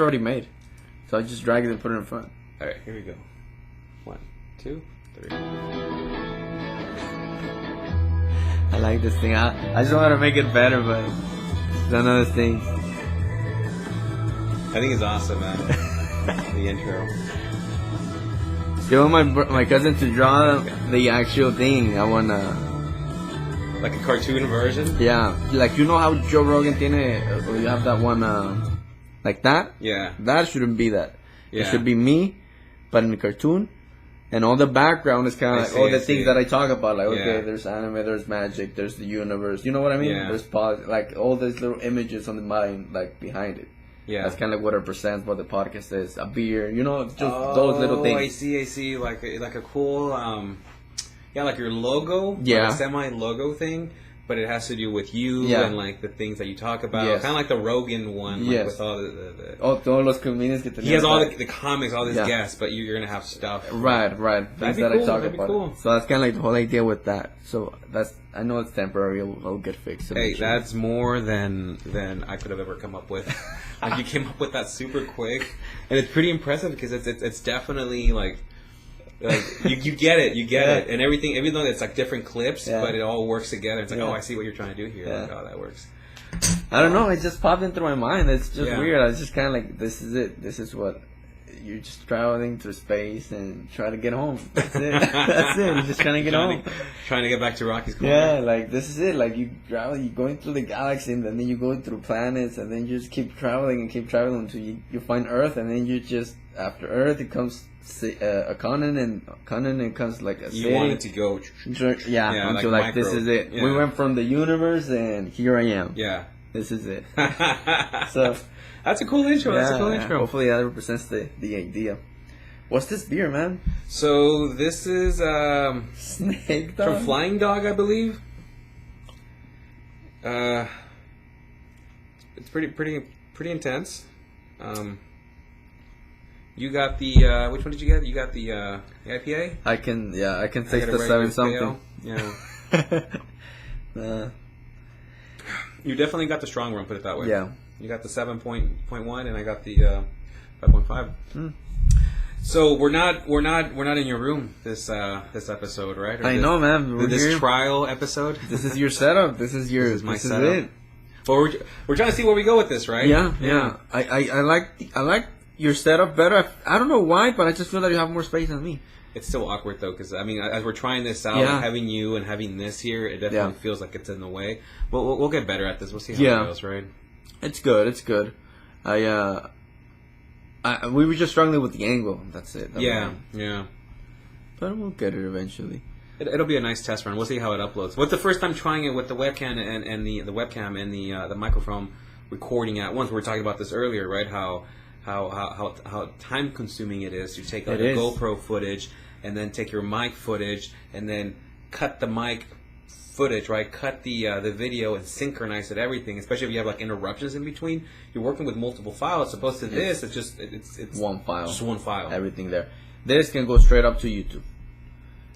already made. So I just drag it and put it in front. All right, here we go. 1, 2, 3. I like this thing. I just want to make it better, but it's another thing. I think it's awesome, man. The intro. You want my cousin to draw the actual thing. I wanna. Like a cartoon version? Yeah, like you know how Joe Rogan tiene, or you have that one, like that? Yeah. That shouldn't be that. Yeah. It should be me, but in the cartoon. And all the background is kind of like all the things that I talk about. Like, okay, there's anime, there's magic, there's the universe. You know what I mean? Yeah. There's like all these little images on the mind, like behind it. Yeah. That's kind of like what represents what the podcast is. A beer, you know, just those little things. I see. Like a cool, like your logo. Yeah. Like a semi-logo thing. But it has to do with you and like the things that you talk about. Yes. Kind of like the Rogan one, like with all the todos los comedians que he has all the comics, all his guests, but you're gonna have stuff. Right. Things that cool. I talk That'd about. be cool. So that's kind of like the whole idea with that. So I know it's temporary. It'll get fixed. Hey, that's more than I could have ever come up with. Like you came up with that super quick, and it's pretty impressive because it's definitely like you get it, and everything. Even though it's like different clips, but it all works together. It's like, oh, I see what you're trying to do here. Like, oh, that works. I don't know. It just popped into my mind. It's just weird. I was just kind of like, this is it. This is what you're just traveling through space and try to get home. That's it. That's it. You're just trying to get home. Trying to get back to Rocky's Corner. Yeah, like this is it. Like you travel, you're going through the galaxy, and then you go through planets, and then you just keep traveling until you find Earth, and then you just after Earth it comes a continent comes like a city. You want it to go. Yeah, until like this is it. Yeah. We went from the universe, and here I am. Yeah, this is it. So. That's a cool intro. Yeah, that's a cool intro. Hopefully that represents the idea. What's this beer, man? So this is Snake Dog from Flying Dog, I believe. It's pretty intense. You got the which one did you get? You got the IPA. I can taste the 7 something. Yeah. You definitely got the strong one. Put it that way. Yeah. You got the 7.1, and I got the 5.5. So we're not in your room this episode, right? I know, man. This trial episode. This is your setup. This is my setup. Is it. Well, we're trying to see where we go with this, right? Yeah. I like your setup better. I don't know why, but I just feel that you have more space than me. It's still awkward though, because I mean, as we're trying this out, having you and having this here, it definitely feels like it's in the way. But we'll get better at this. We'll see how it goes, right? It's good. We were just struggling with the angle. That's it. Yeah. But we'll get it eventually. It'll be a nice test run. We'll see how it uploads. What's the first time trying it with the webcam and the webcam and the microphone recording at once? We were talking about this earlier, right? How time consuming it is to take like a GoPro footage and then take your mic footage and then cut the mic footage, right? Cut the video and synchronize it, everything. Especially if you have like interruptions in between. You're working with multiple files. Opposed to this, it's one file. Just one file. Everything there. This can go straight up to YouTube.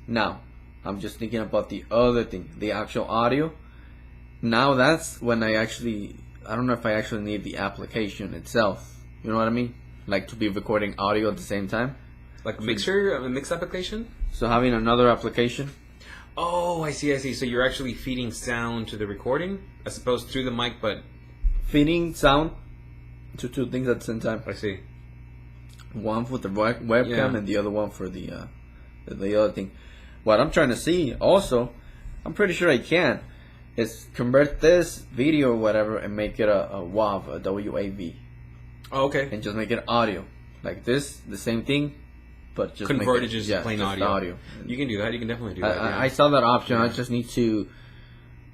Now, I'm just thinking about the other thing, the actual audio. Now that's when I don't know if I actually need the application itself. You know what I mean? Like to be recording audio at the same time. Like a mix application? So having another application. Oh, I see. So you're actually feeding sound to the recording as opposed to the mic, but feeding sound to two things at the same time. I see. One for the webcam and the other one for the other thing. What I'm trying to see also, I'm pretty sure I can, is convert this video or whatever and make it a WAV, a WAV. Oh, okay. And just make it audio. Like this, the same thing, but just convert it just plain audio. You can do that. You can definitely do that. I saw that option. I just need to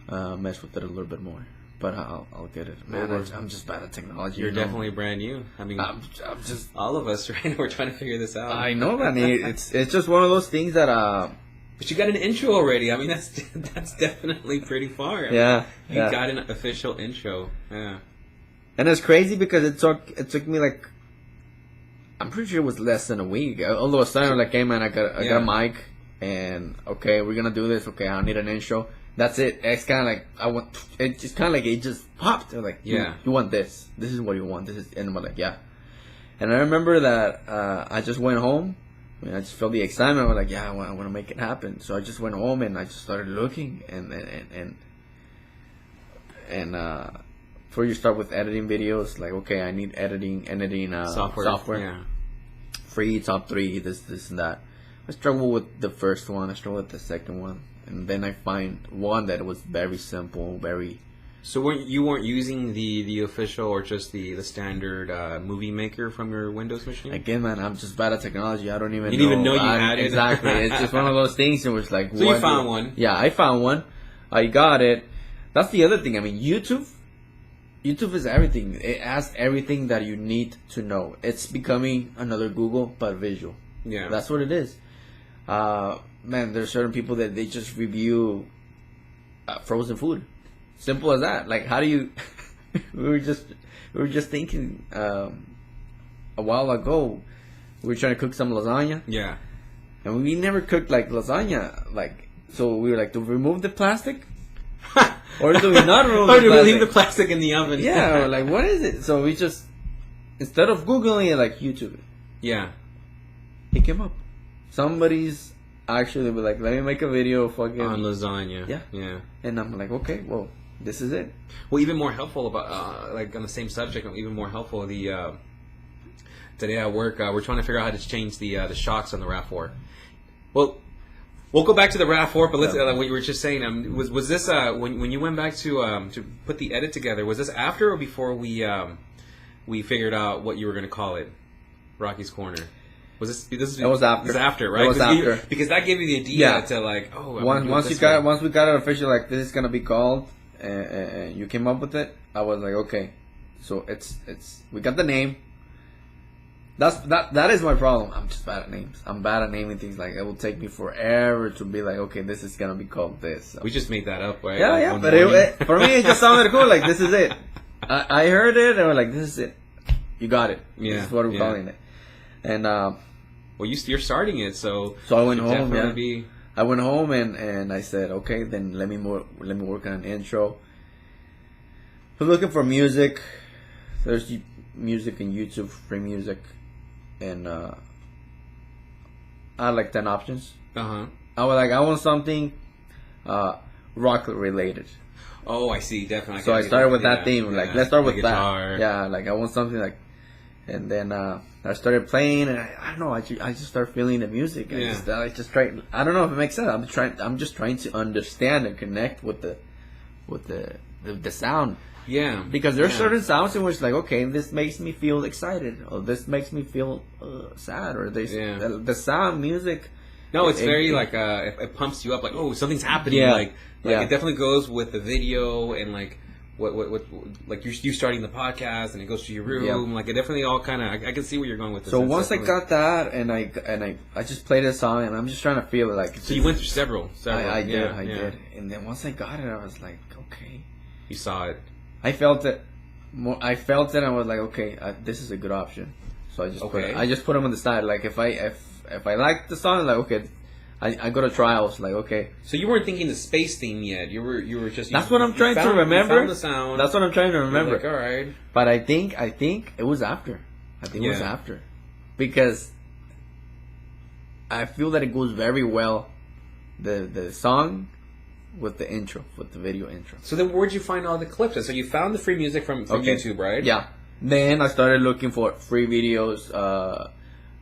mess with it a little bit more. But I'll get it. Man, I'm just bad at technology. You're definitely brand new. I mean, I'm just all of us, right? We're trying to figure this out. I know, man. It's just one of those things that. But you got an intro already. I mean, that's definitely pretty far. I mean, you got an official intro. Yeah. And it's crazy because it took me like, I'm pretty sure it was less than a week. All of a sudden, like, hey man, I got a mic, and okay, we're gonna do this. Okay, I need an intro. That's it. It's kind of like it just popped. They're like, you want this. This is what you want. This is, and I'm like, yeah. And I remember that I just went home. I mean, I just felt the excitement. I was like, yeah, I want to make it happen. So I just went home and I just started looking. And before you start with editing videos, like, okay, I need editing software. Yeah. Free, top 3, this and that. I struggle with the first one. I struggle with the second one. And then I find one that was very simple, very... So you weren't using the official or just the standard movie maker from your Windows machine? Again, man, I'm just bad at technology. I don't even You didn't even know you had it. Exactly. It's just one of those things. It was like... So you found one. Yeah, I found one. I got it. That's the other thing. I mean, YouTube is everything. It has everything that you need to know. It's becoming another Google, but visual. Yeah. That's what it is. Man, there's certain people that they just review frozen food. Simple as that. Like, how do you... we were just thinking a while ago. We were trying to cook some lasagna. Yeah. And we never cooked like lasagna. Like, so we were like, to remove the plastic? Or do we not remove or the do we plastic? leave the plastic in the oven? Yeah, we're like, what is it? So we just, instead of Googling it, like, YouTube it. Yeah. It came up. Somebody's actually be like, let me make a video fucking... On lasagna. Yeah. Yeah. And I'm like, okay, well, this is it. Well, even more helpful about, like on the same subject, even more helpful, today at work, we're trying to figure out how to change the shocks on the RAV4. Well, we'll go back to the RAV4, but let's, what you were just saying, was this, when you went back to put the edit together, was this after or before we figured out what you were going to call it? Rocky's Corner. Was this? It was after. It was after, right? It was after. Because that gave you the idea to like, oh, once we got it official, like, this is gonna be called, and you came up with it. I was like, okay, so it's we got the name. That is my problem. I'm just bad at names. I'm bad at naming things. Like, it will take me forever to be like, okay, this is gonna be called this. So. We just made that up, right? Yeah, like yeah. But for me, it just sounded cool. Like, this is it. I heard it, and we're like, this is it. You got it. Yeah. This is what we're calling it. And well, you're starting it, so I went home. Yeah. Be... I went home and I said, okay, then let me work on an intro. We're looking for music. There's music in YouTube, free music, and I had like 10 options. I was like, I want something rock related. Oh, I see, definitely. So I started with that theme. Like, let's start with guitar. that. Yeah, like I want something like, and then I started playing, and I don't know. I just started feeling the music. I just try. I don't know if it makes sense. I'm just trying to understand and connect with the sound. Yeah. Because there's certain sounds in which, like, okay, this makes me feel excited, or this makes me feel sad, or the sound music. No, it's very like it pumps you up. Like, oh, something's happening. Yeah. Like it definitely goes with the video and like. What like you starting the podcast and it goes to your room. Yeah. Like, it definitely all kind of I can see where you're going with this. So once I got that and I just played a song, and I'm just trying to feel it, like. So you went through several. I did, and then once I got it, I was like, okay. You saw it. I felt it. I felt it. And I was like, okay, this is a good option. So I just put them on the side. Like, if I like the song, like, okay. I go to trials, like, okay. So you weren't thinking the space theme yet. You were just. That's what I'm trying to remember. You found the sound. That's what I'm trying to remember. Like, all right. But I think it was after. It was after, because I feel that it goes very well, the song, with the intro, with the video intro. So then, where'd you find all the clips? So you found the free music from YouTube, right? Yeah. Then I started looking for free videos.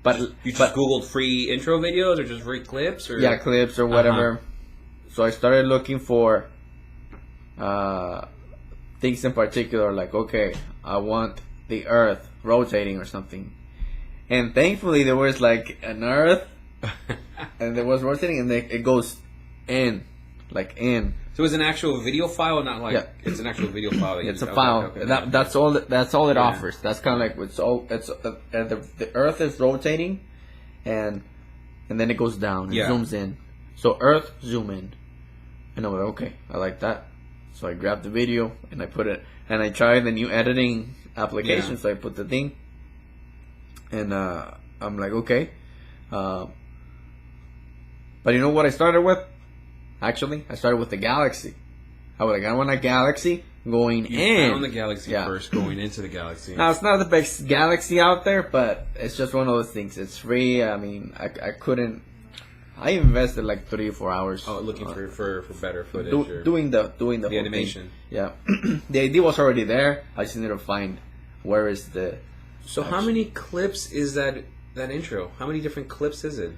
But you just Googled free intro videos, or just free clips, or clips or whatever. So I started looking for things in particular, like, okay, I want the Earth rotating or something, and thankfully there was like an Earth, and it was rotating, and it goes in. So it's an actual video file, not like it's an actual video file. It's a file. Okay. That's all it offers. That's kind of like the Earth is rotating, and then it goes down and zooms in. So Earth zoom in, and I'm like, okay, I like that. So I grabbed the video and I put it, and I tried the new editing application. So I put the thing, and I'm like, okay, but you know what I started with? Actually, I started with the Galaxy. I want a Galaxy going You in. found the Galaxy first, going into the Galaxy. Now, it's not the best Galaxy out there, but it's just one of those things. It's free. I mean, I couldn't. I invested like 3 or 4 hours. Oh, looking for better footage. Doing the whole animation. Thing. Yeah, the idea was already there. I just need to find where is the. So how many clips is that intro? How many different clips is it?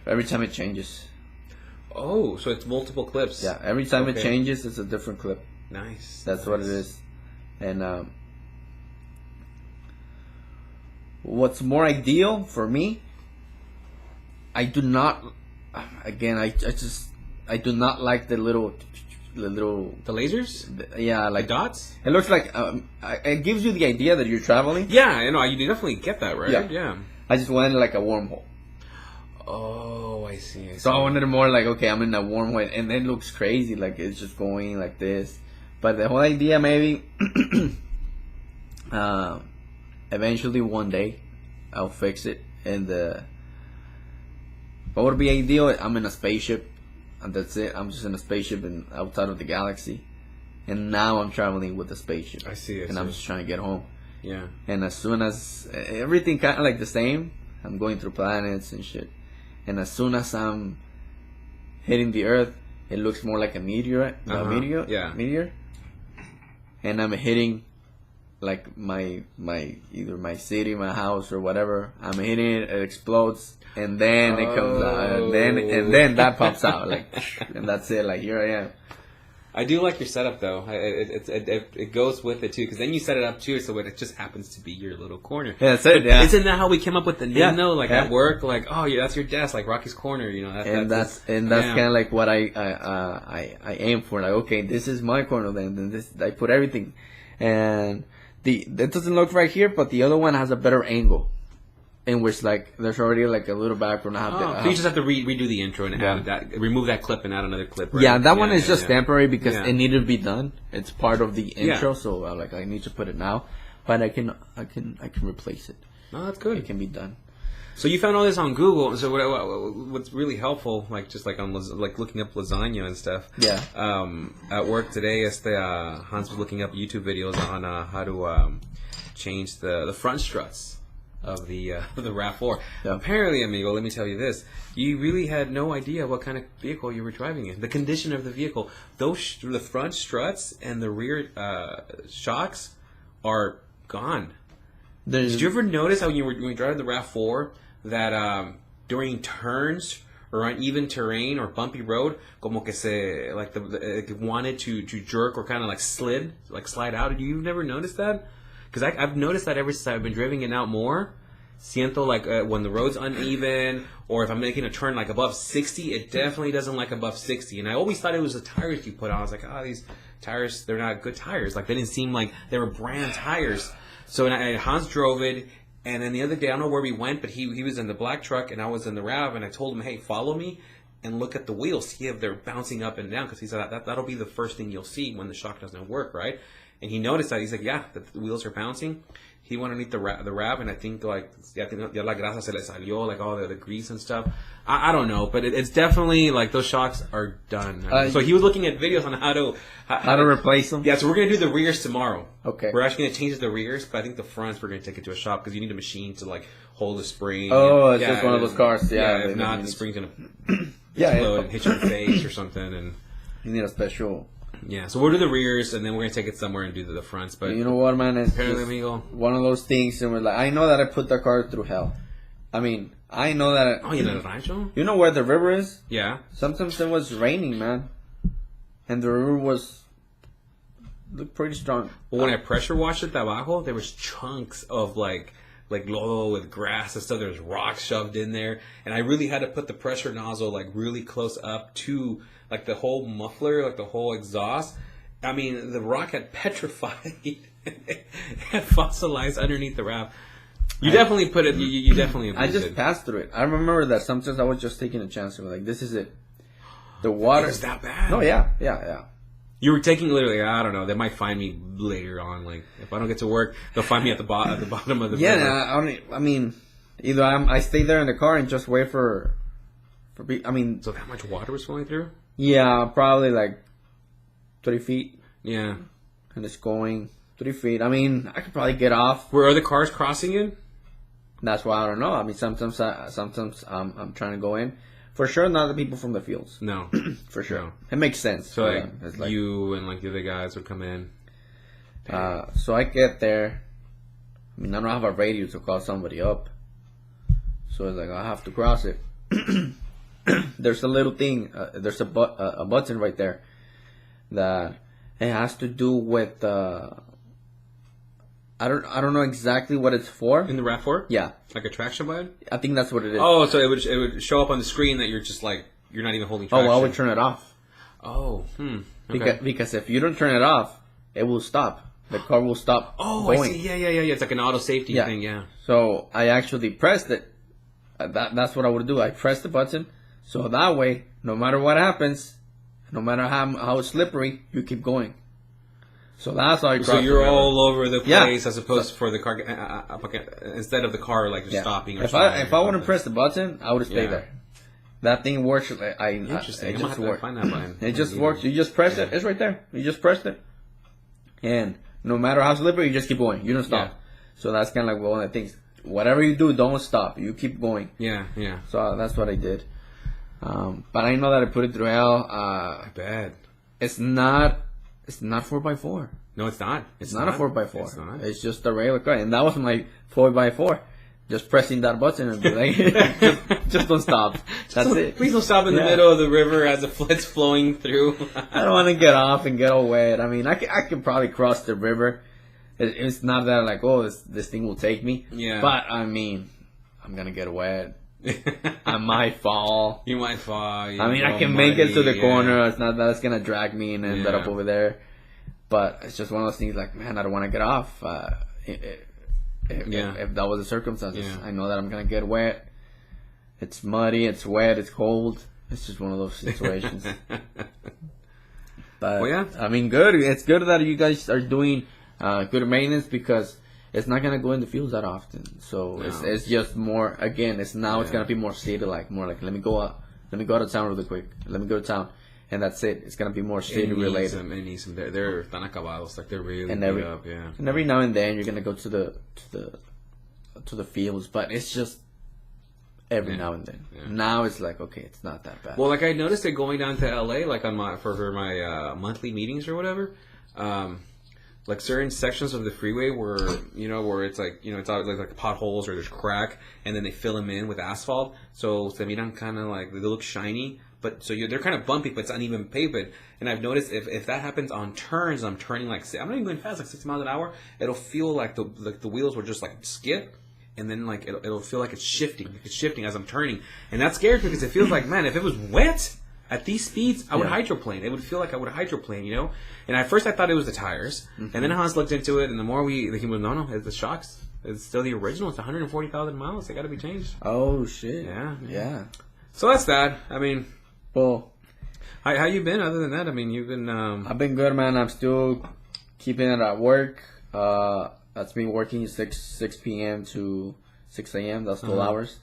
Every time it changes. Oh, so it's multiple clips. Yeah, every time it changes, it's a different clip. Nice. That's what it is. And what's more ideal for me, I do not. Again, I do not like the little. The lasers? Yeah, like the dots. It looks like it gives you the idea that you're traveling. Yeah, I know. You definitely get that, right? Yeah. I just wanted like a wormhole. Oh, I see. So I wanted more like, okay, I'm in a wormhole, and it looks crazy, like it's just going like this. But the whole idea, maybe, eventually one day, I'll fix it. And what would be ideal? I'm in a spaceship. And that's it. I'm just in a spaceship and outside of the galaxy, and now I'm traveling with the spaceship. I see. And I'm just trying to get home. Yeah. And as soon as everything kind of like the same, I'm going through planets and shit. And as soon as I'm hitting the Earth, it looks more like a meteor. Meteor. And I'm hitting like my either my city, my house, or whatever. I'm hitting it. It explodes. And then it comes out, and then that pops out, like, and that's it. Like, here I am. I do like your setup, though. It goes with it too, because then you set it up too, so it just happens to be your little corner. Yeah, that's it. Yeah. Isn't that how we came up with the name, though? Like at work, like, oh yeah, that's your desk, like Rocky's Corner, you know. That's kind of like what I aim for. Like, okay, this is my corner. Then this I put everything, and that doesn't look right here, but the other one has a better angle. In which, like, there's already, like, a little background. So you just have to redo the intro and add that, remove that clip and add another clip, right? Yeah, that one is just temporary because it needed to be done. It's part of the intro, so, I need to put it now. But I can replace it. Oh, that's good. It can be done. So you found all this on Google. So what's really helpful, like, just like on, like, looking up lasagna and stuff. Yeah. At work today, Hans was looking up YouTube videos on how to change the front struts of the RAV4. Yeah. Apparently, amigo, let me tell you this: you really had no idea what kind of vehicle you were driving in. The condition of the vehicle, the front struts and the rear shocks are gone. Did you ever notice how when you were driving the RAV4 that during turns or uneven terrain or bumpy road, como que se it wanted to jerk or kind of like slide out? Did you never notice that? Because I've noticed that ever since I've been driving it out more. Siento like when the road's uneven, or if I'm making a turn like above 60, it definitely doesn't like above 60. And I always thought it was the tires you put on. I was like, these tires, they're not good tires. Like, they didn't seem like they were brand tires. So Hans drove it, and then the other day, I don't know where we went, but he was in the black truck, and I was in the RAV, and I told him, hey, follow me, and look at the wheels, see if they're bouncing up and down, because he said that'll be the first thing you'll see when the shock doesn't work, right? And he noticed that. He's like, yeah, the wheels are bouncing. He went underneath the RAV, and I think la grasa se le salió, like all the grease and stuff. I don't know, but it's definitely like those shocks are done. So he was looking at videos on how to replace them. Yeah, so we're gonna do the rears tomorrow. Okay. We're actually gonna change the rears, but I think the fronts we're gonna take it to a shop because you need a machine to like hold the spring. Oh, it's just one of those cars. Yeah. If not, the spring's gonna explode and hit you in the face or something, and you need a special. Yeah, so we'll do the rears, and then we're gonna take it somewhere and do the fronts. But you know what, man? It's apparently, amigo, one of those things, and we're like, I know that I put the car through hell. I mean, I know that. You know the rancho? You know where the river is? Yeah. Sometimes it was raining, man, and the river looked pretty strong. Well, when I pressure washed it abajo, there was chunks of like lodo with grass and stuff. There was rocks shoved in there, and I really had to put the pressure nozzle like really close up to like the whole muffler, like the whole exhaust. I mean, the rock had petrified, had fossilized underneath the RAV. You definitely put it. You definitely. I just passed through it. I remember that sometimes I was just taking a chance. Like, this is it. The water is that bad? No, yeah. You were taking literally. I don't know. They might find me later on. Like if I don't get to work, they'll find me at the bottom of the. Yeah, I mean, either I stay there in the car and just wait for. I mean, so that much water was flowing through. Yeah, probably like 3 feet, Yeah. and it's going 3 feet. I mean, I could probably get off. Were other cars crossing it? That's why I don't know. I mean, sometimes I'm trying to go in. For sure, not the people from the fields. No. For sure, No. it makes sense. So for like, them. It's like you and like the other guys would come in. so I get there. I mean, I don't have a radio to call somebody up, so it's like I have to cross it. There's a little thing. There's a button right there that it has to do with. I don't know exactly what it's for. In the RAV4? Yeah, Like a traction button? I think that's what it is. Oh, so it would show up on the screen that you're just like you're not even holding Oh, traction. well, I would turn it off. Oh, okay. Because if you don't turn it off, it will stop. The car will stop going. I see. Yeah. It's like an auto safety Yeah. thing. Yeah. So I actually pressed it. That's what I would do. I press the button, so that way, no matter what happens, no matter how slippery, you keep going. So that's how I. So you're all over the Yeah. place as opposed for the car instead of the car like just stopping. Or If I wouldn't press the button, I would stay Yeah. there. That thing works. Interesting. It I'm gonna just have to works. find that button. It just works. You just press it. It's right there. You just pressed it, and no matter how slippery, you just keep going. You don't stop. Yeah. So that's kind of like one of the things. Whatever you do, don't stop. You keep going. Yeah. So that's what I did. But I know that I put it through hell. Bad. It's not 4x4. No, it's not. It's not a 4x4. It's not. It's just a regular car, and that was my 4x4. Just pressing that button and be like, just don't stop. That's it. Please don't stop in the middle of the river as the flood's flowing through. I don't want to get off and get all wet. I mean, I can probably cross the river. It's not that like, oh, this thing will take me. Yeah. But I mean, I'm gonna get wet. I might fall. You might fall. I mean, I can make it to the corner. It's not that it's gonna drag me and end up over there. But it's just one of those things. Like, man, I don't want to get off. If that was the circumstances, I know that I'm gonna get wet. It's muddy. It's wet. It's cold. It's just one of those situations. But I mean, good. It's good that you guys are doing good maintenance because it's not gonna go in the fields that often. So it's just more. Again, it's gonna be more city like, more like let me go out of town really quick. Let me go to town, and that's it. It's gonna be more city related. It needs some. They're tan acabados, like they're really And beat up. Yeah. And every now and then you're gonna go to the fields, but it's just every now and then. Yeah. Now it's like, okay, it's not that bad. Well, like I noticed it going down to LA, like on my monthly meetings or whatever. Like certain sections of the freeway where it's like, it's always like potholes or there's crack, and then they fill them in with asphalt. So se miran kind of like, they look shiny, but so they're kind of bumpy, but it's uneven pavement. And I've noticed if that happens on turns, I'm turning like, I'm not even going fast, like 60 miles an hour, it'll feel like the wheels will just like skip. And then like it'll feel like it's shifting as I'm turning, and that's scary because it feels like, man, if it was wet at these speeds, I would hydroplane. It would feel like I would hydroplane, And at first I thought it was the tires, and then Hans looked into it, and the more he went, no, it's the shocks. It's still the original. It's 140,000 miles. They got to be changed. Oh shit! Yeah. So that's that. I mean, well, how you been? Other than that, I mean, you've been. I've been good, man. I'm still keeping it at work. That's been working 6 p.m. to 6 a.m. That's 12 hours.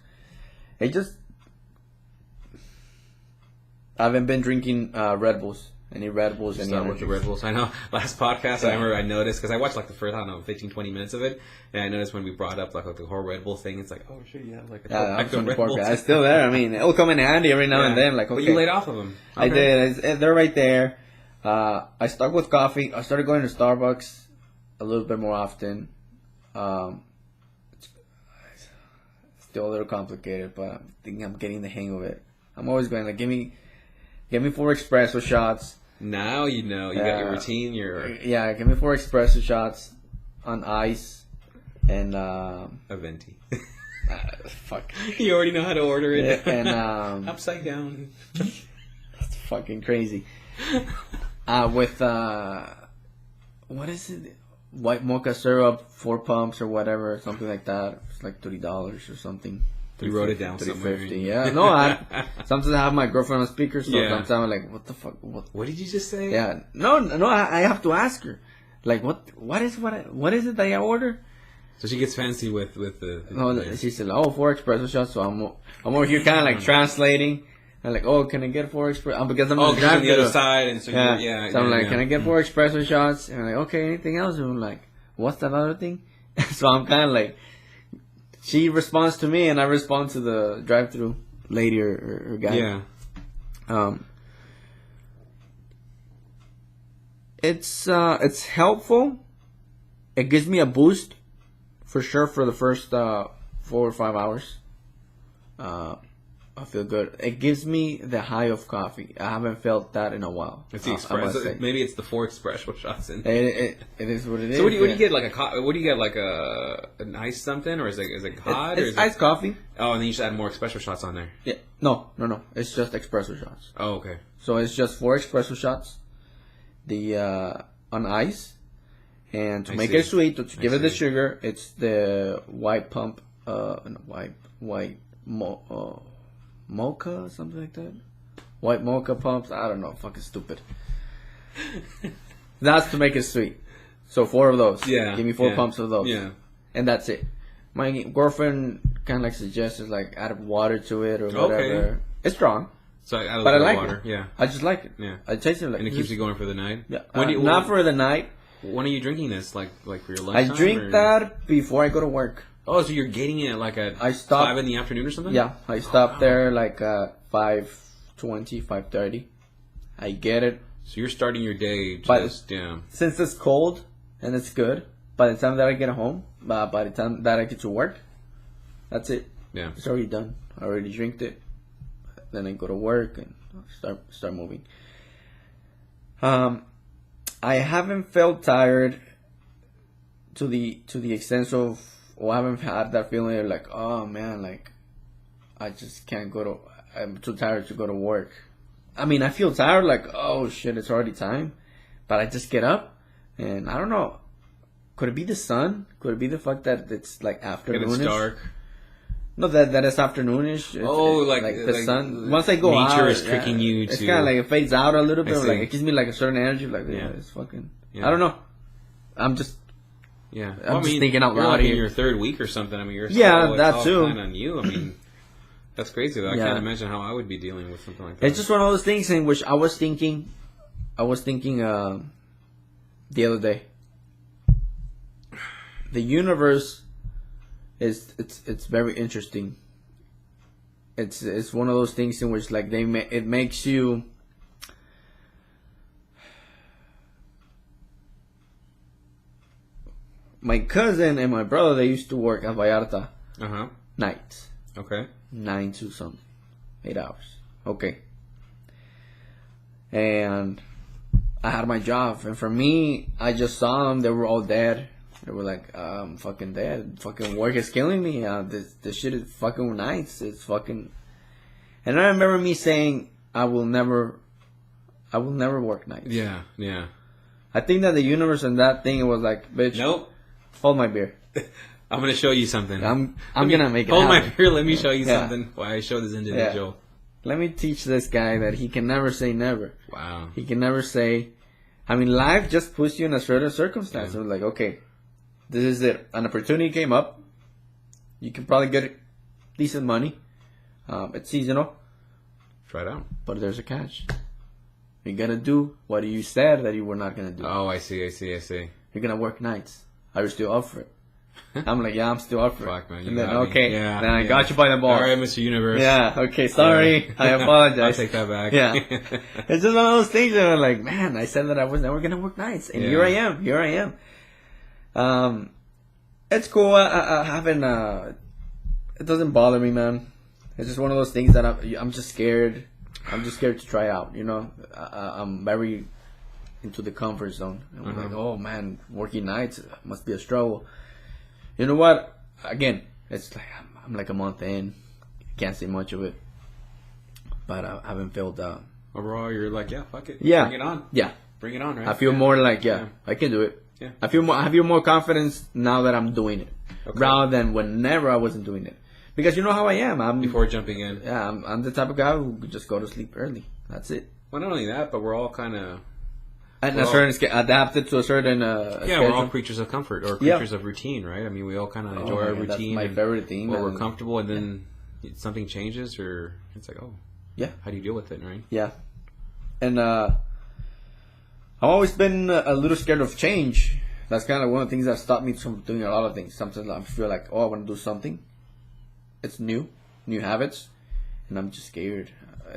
I haven't been drinking Red Bulls. Any Red Bulls, any Start with the Red Bulls. I know. Last podcast, I remember I noticed, because I watched like the first, 15, 20 minutes of it, and I noticed when we brought up like the whole Red Bull thing, it's like, oh shit, you have like a Red Bull. It's still there. I mean, it'll come in handy every now and then. Like, okay. But you laid off of them. Okay. I did. They're right there. I stuck with coffee. I started going to Starbucks a little bit more often. It's still a little complicated, but I think I'm getting the hang of it. I'm always going like, give me 4 espresso shots. Now you got your routine. Give me 4 espresso shots on ice and a venti. Fuck. You already know how to order it. And upside down. That's fucking crazy. With what is it? White mocha syrup, 4 pumps or whatever, something like that. It's like $30 or something. You wrote it down somewhere. $3.50. Yeah, no, sometimes I have my girlfriend on speaker, so sometimes I'm like, what the fuck? What did you just say? Yeah, no, I have to ask her, like, what is it that I order? So she gets fancy with the. No, she said, 4 espresso shots. So I'm over here kind of like translating. I'm like, oh, can I get 4 espresso? Because I'm Oh, the because on the other drive-thru. side, and so Yeah. yeah. So I'm like, yeah. can I get 4 espresso shots? And I'm like, okay, anything else? And I'm like, what's that other thing? So I'm kind of like, she responds to me, and I respond to the drive-thru lady or guy. Yeah. It's helpful. It gives me a boost, for sure, for the first 4 or 5 hours. I feel good. It gives me the high of coffee. I haven't felt that in a while. It's the I must espresso. say. Maybe it's the 4 espresso shots in. It is what it is. So what do you yeah. get like what do you get like an ice something, or is it hot? It's or is iced coffee. Oh, and then you just add more espresso shots on there. Yeah. No. It's just espresso shots. Oh, okay. So it's just 4 espresso shots. On ice. And to I make see. it sweet, to give it the see. sugar, it's the white pump, mocha, something like that. White mocha pumps. I don't know. Fucking stupid. That's to make it sweet. So 4 of those. Yeah. Give me 4 yeah, pumps of those. Yeah. And that's it. My girlfriend kind of like suggests like add water to it or whatever. Okay. It's strong, So I but I like water. it. Yeah. I just like it. Yeah. I taste it like And it keeps you going for the night. Yeah. When do you, Not for the night. When are you drinking this? Like for your I lunchtime? drink or? that before I go to work. Oh, so you're getting it like at I stop- 5 in the afternoon or something? Yeah, I stop there like 5:20, 5:30. I get it. So you're starting your day But- just Since it's cold and it's good, by the time that I get home, by the time that I get to work, that's it. yeah. It's already done. I already drank it. Then I go to work and start moving. I haven't felt tired to the extent of, or I haven't had that feeling of like, oh man, like I just can't go to. I'm too tired to go to work. I mean, I feel tired, like, oh shit, it's already time, but I just get up, and I don't know. Could it be the sun? Could it be the fact that it's like And afternoonish? it's dark. No, that it's afternoonish. It's the sun. Once I go nature out, is tricking you It's to- kind of like it fades out a little bit. I see. Like it gives me like a certain energy. Like Yeah. it's fucking. Yeah. I don't know. I'm just. Yeah. I'm just thinking out you're loud like in here. your 3rd week or something. I mean, you're Yeah, it's that all too. planned on you. I mean, that's crazy though. I Yeah. can't imagine how I would be dealing with something like that. It's just one of those things in which I was thinking the other day. The universe it's very interesting. It's one of those things in which like it makes you. My cousin and my brother, they used to work at Vallarta Uh-huh. nights, Okay. 9 to something, 8 hours. Okay. And I had my job, and for me, I just saw them. They were all dead. They were like, I'm fucking dead. Fucking work is killing me. This shit is fucking nights. It's fucking. And I remember me saying, I will never work nights. Yeah. Yeah. I think that the universe and that thing, it was like, bitch, Nope. hold my beer. I'm gonna show you something. I'm gonna make it Hold my happen. beer. Let me show you Yeah. something. Why I show this individual. Let me teach this guy that he can never say never. Wow. He can never say. I mean, life just puts you in a certain circumstance. Yeah. It was like, okay, this is it. An opportunity came up. You can probably get decent money. It's seasonal, Try it out. but there's a catch. You gotta do what you said that you were not gonna do. Oh, I see. You're gonna work nights. Are you still up for it? I'm like, yeah, I'm still up for Fuck, it. man, you And then, got me. okay, Yeah, then I yeah. got you by the balls. All right, Mr. Universe. Yeah, okay, sorry. I apologize. I'll take that back. Yeah. It's just one of those things that I'm like, man, I said that I was never gonna work nights, and Yeah. here I am. It's cool. I haven't. It doesn't bother me, man. It's just one of those things that I'm just scared. I'm just scared to try out. You know, I'm very into the comfort zone. And I'm like, oh man, working nights must be a struggle. You know what? Again, it's like I'm like a month in. Can't say much of it, but I haven't felt. Overall, you're like, yeah, fuck it. Yeah. Bring it on. Yeah, Bring it on, right? I feel more like I can do it. Yeah. I feel more confidence now that I'm doing it, Okay. rather than whenever I wasn't doing it. Because you know how I am. Before jumping in. Yeah, I'm the type of guy who could just go to sleep early. That's it. Well, not only that, but we're all kind of And We're a certain adapted to a certain yeah, schedule. we're all creatures of comfort or Yeah. creatures of routine, right? I mean, we all kind of Oh, enjoy our man, routine. That's my and favorite thing. where we're and- comfortable, and then something changes, or it's like, oh, Yeah. How do you deal with it, right? Yeah. And I've always been a little scared of change. That's kind of one of the things that stopped me from doing a lot of things. Sometimes I feel like, oh, I want to do something. It's new habits, and I'm just scared.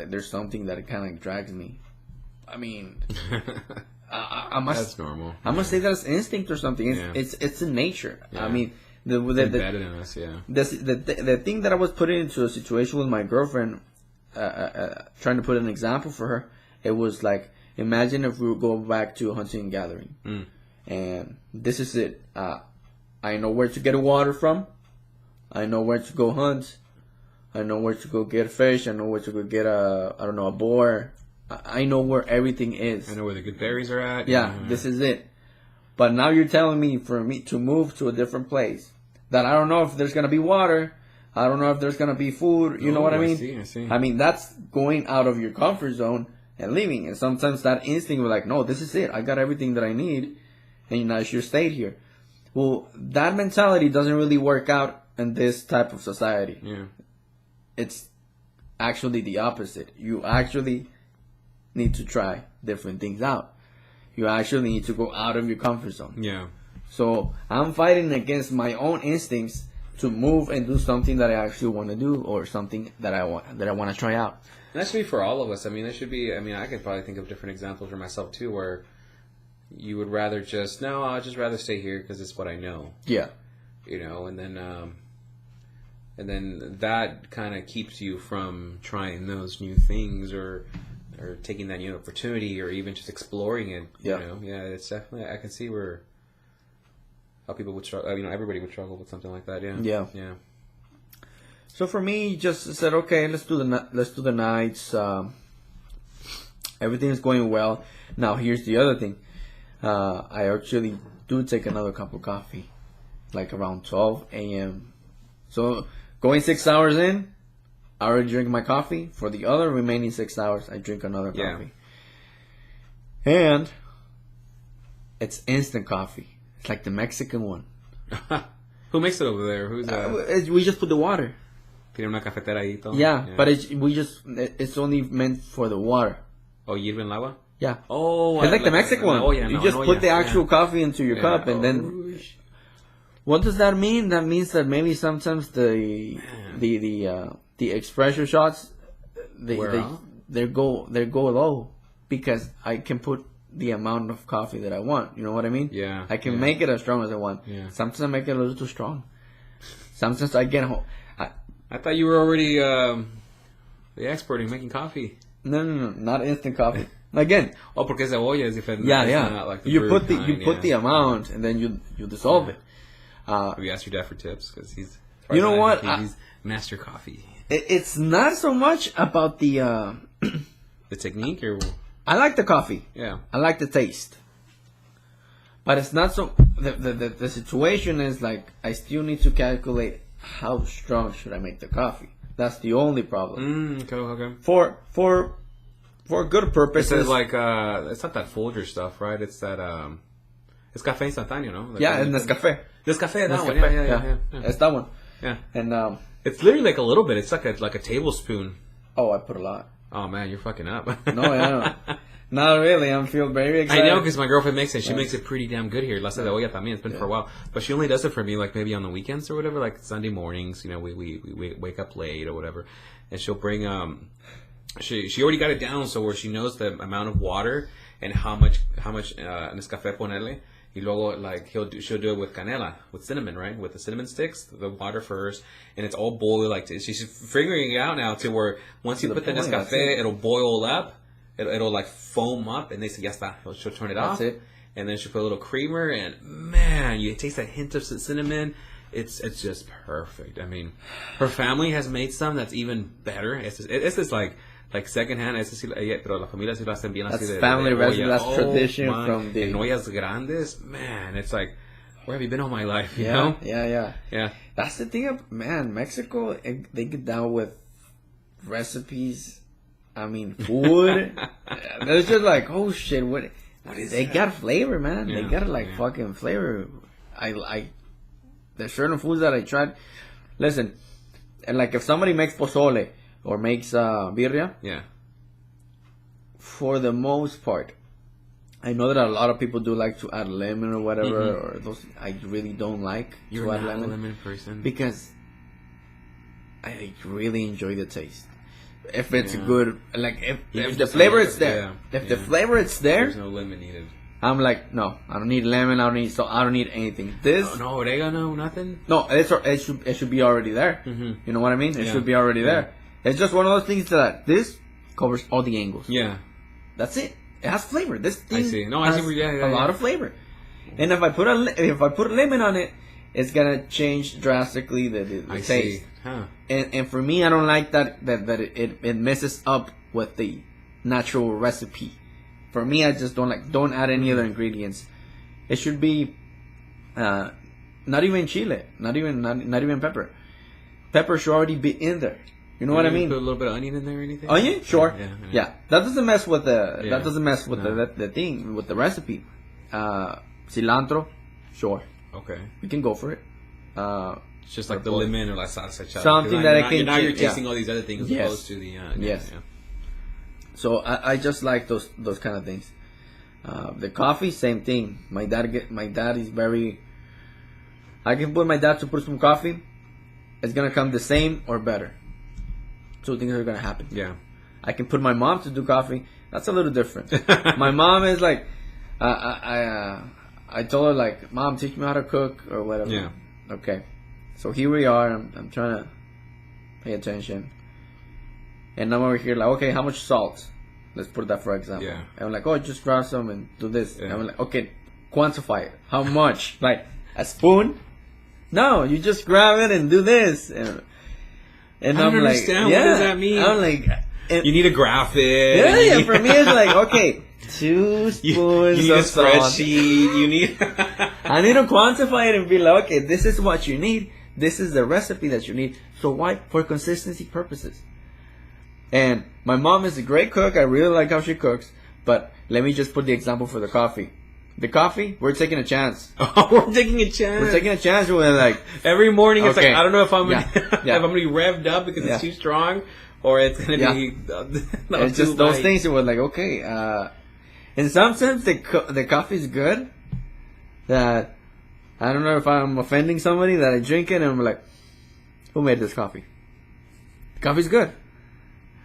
There's something that kind of drags me. I mean, I must. That's normal. I must say that's instinct or something. It's in nature. Yeah. I mean, embedded in us. Yeah. The thing that I was putting into a situation with my girlfriend, trying to put an example for her, it was like, imagine if we would go back to hunting and gathering. And this is it. I know where to get water from. I know where to go hunt. I know where to go get fish. I know where to go get a boar. I know where everything is. I know where the good berries are at. Yeah, this is it. But now you're telling me for me to move to a different place that I don't know if there's gonna be water. I don't know if there's gonna be food. You know what I mean? I see. I mean, that's going out of your comfort zone and leaving. And sometimes that instinct was like, no, this is it. I got everything that I need. And I should stay here. Well, that mentality doesn't really work out in this type of society. Yeah. It's actually the opposite. You actually need to try different things out. You actually need to go out of your comfort zone. Yeah. So I'm fighting against my own instincts to move and do something that I actually want to do, or something that I want to try out. And that should be for all of us. I mean, that should be. I mean, I could probably think of different examples for myself too, where you would rather I'd just rather stay here because it's what I know. Yeah. You know, and then that kind of keeps you from trying those new things or taking that new opportunity or even just exploring it. Yeah. You know, yeah, it's definitely, I can see how people would struggle. You know, everybody would struggle with something like that. Yeah. Yeah. Yeah. So for me, just said, okay, let's do the nights. Everything's going well. Now here's the other thing. I actually do take another cup of coffee, like around 12 a.m. So going 6 hours in, I already drink my coffee. For the other remaining 6 hours, I drink another coffee. And it's instant coffee. It's like the Mexican one. Who makes it over there? Who's that? We just put the water. Tiene una cafetera ahí todo. Yeah, but it's only meant for the water. Oh, hierve el agua? Yeah. Oh, it's like the Mexican one. You just put the actual coffee into your cup, and then. What does that mean? That means that maybe sometimes the espresso shots they go low because I can put the amount of coffee that I want. You know what I mean? Yeah. I can make it as strong as I want. Yeah. Sometimes I make it a little too strong. Sometimes I get home. I thought you were already the expert in making coffee. No, not instant coffee. Again. Oh, porque cebolla is different. Yeah. Not like the you put the amount and then you dissolve it. Have you asked your dad for tips? Because he's. You know what? He's master coffee. It's not so much about the the technique, or I like the coffee. Yeah. I like the taste. But it's not so. The situation is like I still need to calculate how strong should I make the coffee. That's the only problem. Okay. For good purposes. It's like it's not that Folger stuff, right? It's that it's café instantáneo, no? Like yeah, and Nescafé. Nescafé, that one. Yeah. It's that one. Yeah. And it's literally like a little bit. It's like a tablespoon. Oh, I put a lot. Oh man, you're fucking up. No. Not really. I feel very excited. I know, because my girlfriend makes it. She makes it pretty damn good here. La cebolla también. It's been for a while, but she only does it for me like maybe on the weekends or whatever, like Sunday mornings. You know, we wake up late or whatever, and she'll bring She already got it down so where she knows the amount of water and how much Nescafé ponerle. Y luego, like, she'll do it with canela, with cinnamon, right? With the cinnamon sticks, the water first, and it's all boiled. Like, she's figuring it out now to where once you put the Nescafé, it'll boil up. It'll like foam up, and they say, ya está. She'll turn it off. It. And then she'll put a little creamer, and man, you taste that hint of cinnamon. It's just perfect. I mean, her family has made some that's even better. It's just like secondhand. Pero la familia sí lo hacen bien así. That's family recipe. That's tradition from the... En ollas grandes. Man, it's like, where have you been all my life? You know? Yeah. That's the thing of, man, Mexico, they get down with recipes. I mean, food. They're just like, oh shit, what is they that? Got flavor, man. Yeah, they got fucking flavor. There's certain foods that I tried. Listen, and like if somebody makes pozole, or makes birria, Yeah. for the most part, I know that a lot of people do like to add lemon or whatever, or those I really don't like You're to add not lemon. a lemon person. Because I really enjoy the taste. If it's good, like if the flavor is there, if the flavor is there, there's no lemon needed. I'm like, no, I don't need lemon. I don't need salt. I don't need anything. This, No oregano, nothing. no, it should be already there. You know what I mean? It should be already there. It's just one of those things that this covers all the angles. Yeah. That's it. It has flavor. This thing I see. No, I has see. a lot of flavor. And if I put a lemon on it, it's gonna change drastically the I taste. see. Huh. And for me, I don't like that it messes up with the natural recipe. For me, I just don't add any other ingredients. It should be not even chile, not even pepper. Pepper should already be in there. You know what I mean? Put a little bit of onion in there or anything? Onion, sure. Yeah. That doesn't mess with the thing, with the recipe. Cilantro, sure. Okay. We can go for it. It's just like the lemon or la salsa chata. Something that I can. Now you're tasting all these other things as Yes. opposed to the. Yes. Yeah. So I just like those kind of things. The coffee, same thing. My dad is very. I can put my dad to put some coffee. It's gonna come the same or better. Two things are gonna happen. Yeah. I can put my mom to do coffee. That's a little different. My mom is like, I told her like, Mom, teach me how to cook or whatever. Yeah. Okay. So here we are. I'm trying to pay attention. And I'm over here like, okay, how much salt? Let's put that for example. Yeah. And I'm like, oh, just grab some and do this. Yeah. And I'm like, okay, quantify it. How much? Like a spoon? No, you just grab it and do this. And I don't I'm like, understand. yeah. What does that mean? I'm like, You need a graphic. yeah. For me, it's like, okay, 2 spoons you need a of salt. spreadsheet. You need. I need to quantify it and be like, okay, this is what you need. This is the recipe that you need. So why? For consistency purposes. And my mom is a great cook. I really like how she cooks. But let me just put the example for the coffee. The coffee, we're taking a chance. Oh, we're taking a chance. We're taking a chance. We're like, every morning. It's okay. like I don't know if I'm Yeah. if Yeah. I'm gonna be revved up because it's too strong, or it's gonna be. Not it's just too those light. things that were like, okay. In some sense, the coffee is good. That I don't know if I'm offending somebody that I drink it and I'm like, who made this coffee? The coffee's good.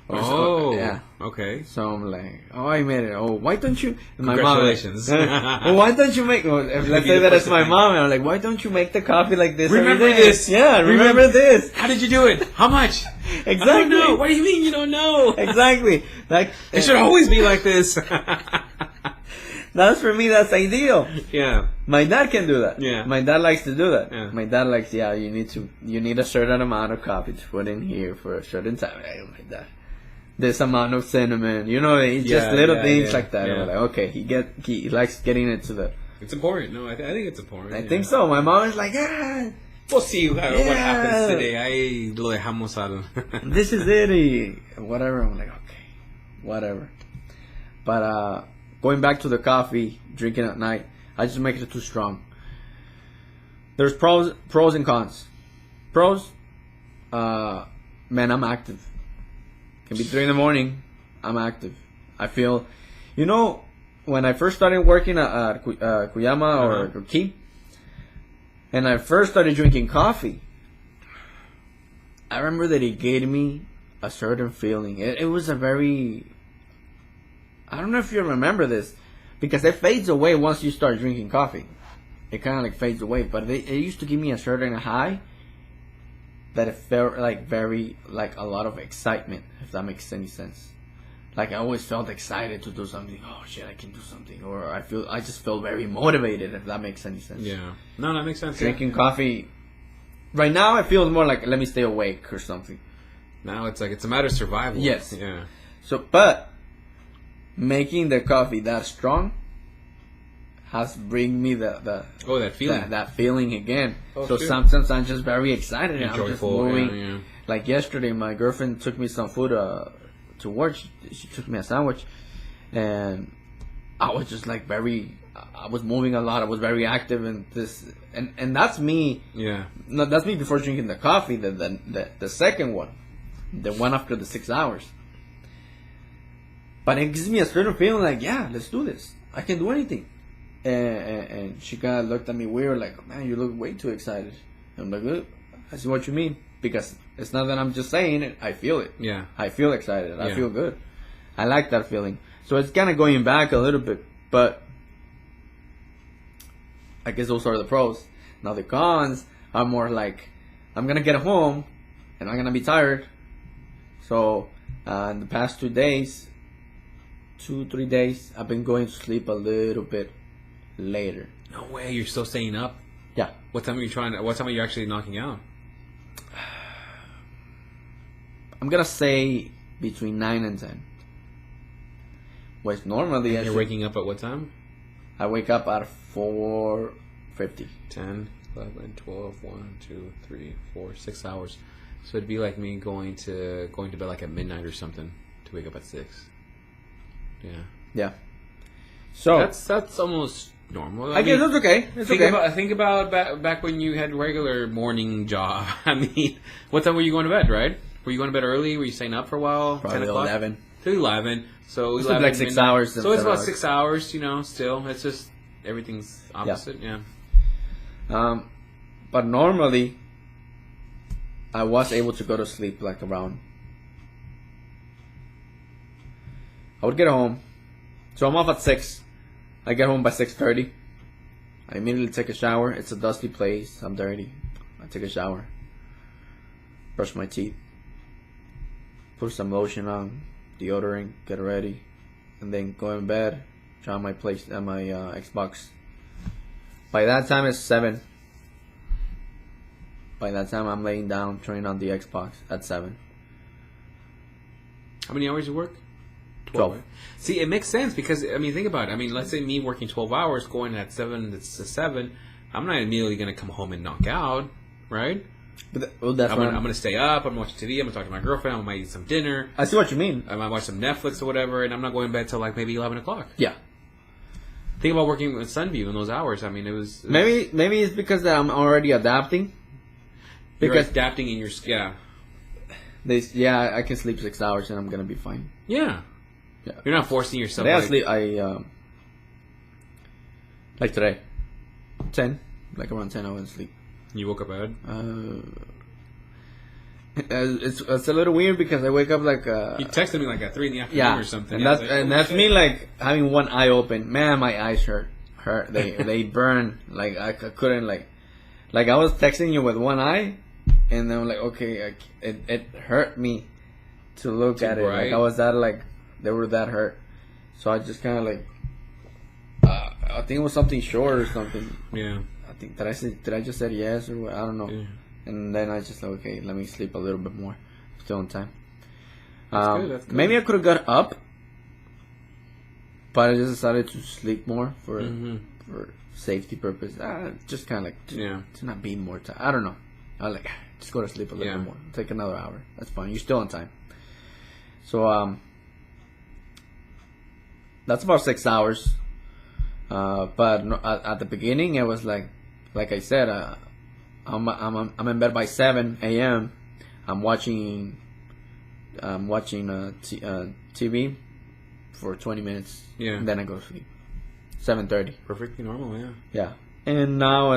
Or Oh, yeah. Okay. So I'm like, oh, I made it. Oh, why don't you? And Congratulations. My mom, well, why don't you make? Well, let's say that it's my mom, and I'm like, why don't you make the coffee like this? Remember every day? this. Yeah, remember this. How did you do it? How much? Exactly. I don't know. What do you mean you don't know? Exactly. Like It should always be like this. that's for me. That's ideal. Yeah. My dad can do that. Yeah. My dad likes to do that. Yeah. My dad likes, you need a certain amount of coffee to put in here for a certain time. Oh my dad. This amount of cinnamon, it's just little things like that. Yeah. I'm like, okay, he likes getting into the. It's important. No, I think it's important. I think so. My mom is like, We'll see what happens today. Ahí lo dejamos al. this is it, whatever. I'm like, okay, whatever. But going back to the coffee, drinking at night, I just make it too strong. There's pros and cons. Pros, man, I'm active. Can be 3 a.m. I'm active. I feel, when I first started working at Kuyama or Ki, and I first started drinking coffee, I remember that it gave me a certain feeling. It was a very, I don't know if you remember this, because it fades away once you start drinking coffee. It kind of like fades away, but it used to give me a certain high that it felt like like a lot of excitement, if that makes any sense. Like I always felt excited to do something. Oh shit, I can do something, or I just felt very motivated, if that makes any sense. Yeah, no, that makes sense. Drinking coffee right now, it feels more like let me stay awake or something. Now it's like it's a matter of survival. Yes. Yeah. So, but making the coffee that strong has bring me that feeling. that feeling again. Oh, so sure. sometimes I'm just very excited and I'm just Joyful, moving. yeah. Like yesterday, my girlfriend took me some food to work. She took me a sandwich, and I was just like I was moving a lot. I was very active in this, and that's me. Yeah. No, that's me before drinking the coffee. The second one, the one after the 6 hours. But it gives me a certain feeling like, yeah, let's do this. I can do anything. And she kind of looked at me weird, like, man, you look way too excited. I'm like, I see what you mean. Because it's not that I'm just saying it, I feel it. Yeah. I feel excited. I feel good. I like that feeling. So it's kind of going back a little bit. But I guess those are the pros. Now the cons are more like, I'm going to get home and I'm going to be tired. So in the past 3 days, I've been going to sleep a little bit later. No way, you're still staying up? Yeah. What time are you actually knocking out? I'm going to say between 9 and 10. Which normally... And you're waking up at what time? I wake up at 4:50. 10, 11, 12, 1, 2, 3, 4, 6 hours. So it'd be like me going to bed like at midnight or something to wake up at 6. Yeah. Yeah. So that's almost normal. I guess it's okay. Think about back when you had regular morning job. I mean, what time were you going to bed, right? Were you going to bed early? Were you staying up for a while? Probably 10 o'clock? 11. To 11. So It's 11, like 6 midnight. hours. So it's about 6 hours, still. It's just everything's opposite, yeah. But normally, I was able to go to sleep like around... I would get home. So I'm off at 6. I get home by 6:30. I immediately take a shower. It's a dusty place. I'm dirty. I take a shower. Brush my teeth. Put some lotion on. Deodorant. Get ready. And then go in bed. Try on my Xbox. By that time it's 7. By that time I'm laying down, turning on the Xbox at 7. How many hours you work? 12. Right? See, it makes sense because, I mean, think about it. I mean, let's say me working 12 hours, going at 7 to 7, I'm not immediately going to come home and knock out, right? But I'm going to stay up, I'm going to watch TV, I'm going to talk to my girlfriend, I might eat some dinner. I see what you mean. I might watch some Netflix or whatever, and I'm not going to bed till like maybe 11 o'clock. Yeah. Think about working with Sunview in those hours. I mean, it was... Maybe it's because that I'm already adapting. You're adapting in your... Yeah. I can sleep 6 hours and I'm going to be fine. Yeah. Yeah. You're not forcing yourself. Today like today, 10, like around 10 I went to sleep. You woke up early? It's a little weird because I wake up like you texted me like at 3 in the afternoon or something. And that's me like having one eye open. Man, my eyes hurt. They burn. Like I couldn't like I was texting you with one eye, and then I'm like, okay, it hurt me to look at it. Like I was they were that hurt. So I just kind of like, I think it was something short or something. Yeah. I think did I just say yes or what? I don't know. Yeah. And then I just like, okay, let me sleep a little bit more. Still on time. That's good. Maybe I could have got up, but I just decided to sleep more for safety purpose. Just kind of like to not be more time. I don't know. I was like, just go to sleep a little bit more. Take another hour. That's fine. You're still on time. So that's about 6 hours. But at the beginning, it was like I said, I'm in bed by 7 a.m. I'm watching TV for 20 minutes. Yeah. And then I go to sleep. 7:30. Perfectly normal, yeah. Yeah. And now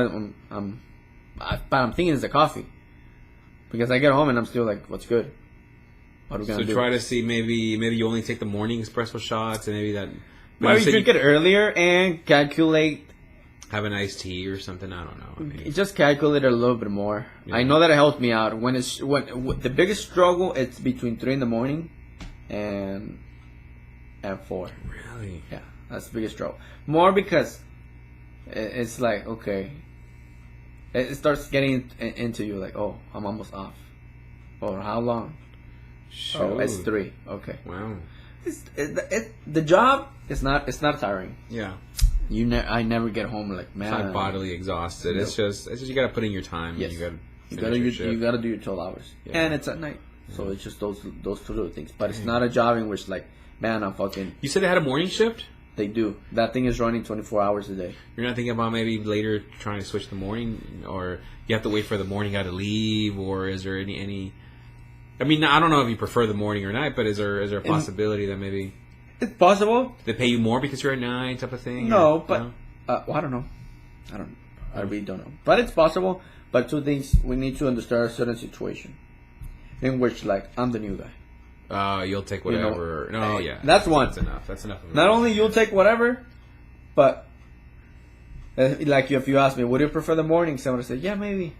but I'm thinking it's the coffee, because I get home and I'm still like, what's good? What are we gonna do? So try to see maybe you only take the morning espresso shots and maybe that. Maybe you drink it earlier and calculate. Have an iced tea or something. I don't know. I mean, just calculate it a little bit more. Yeah. I know that it helps me out. When the biggest struggle, it's between 3 in the morning and 4. Really? Yeah, that's the biggest struggle. More because it's like, okay, it starts getting into you like, oh, I'm almost off. Or how long? Shoot. Oh, it's 3. Okay. Wow. The job is not tiring. Yeah. I never get home like, man. It's not bodily exhausted. No. It's just you got to put in your time. Yes. And you got to do your 12 hours. Yeah. And it's at night. Yeah. So it's just those two little things. But it's not a job in which like, man, I'm fucking. You said they had a morning shift? They do. That thing is running 24 hours a day. You're not thinking about maybe later trying to switch the morning, or you have to wait for the morning guy to leave, or is there any? I mean, I don't know if you prefer the morning or night, but is there a possibility that maybe It's possible. they pay you more because you're at night type of thing? No, or, but well, I don't know. I really don't know. But it's possible. But two things: we need to understand a certain situation in which, like, I'm the new guy. You'll take whatever. No, yeah. That's one. That's enough. That's enough. Not only you'll take whatever, but like if you ask me, would you prefer the mornings? I would say, yeah, maybe.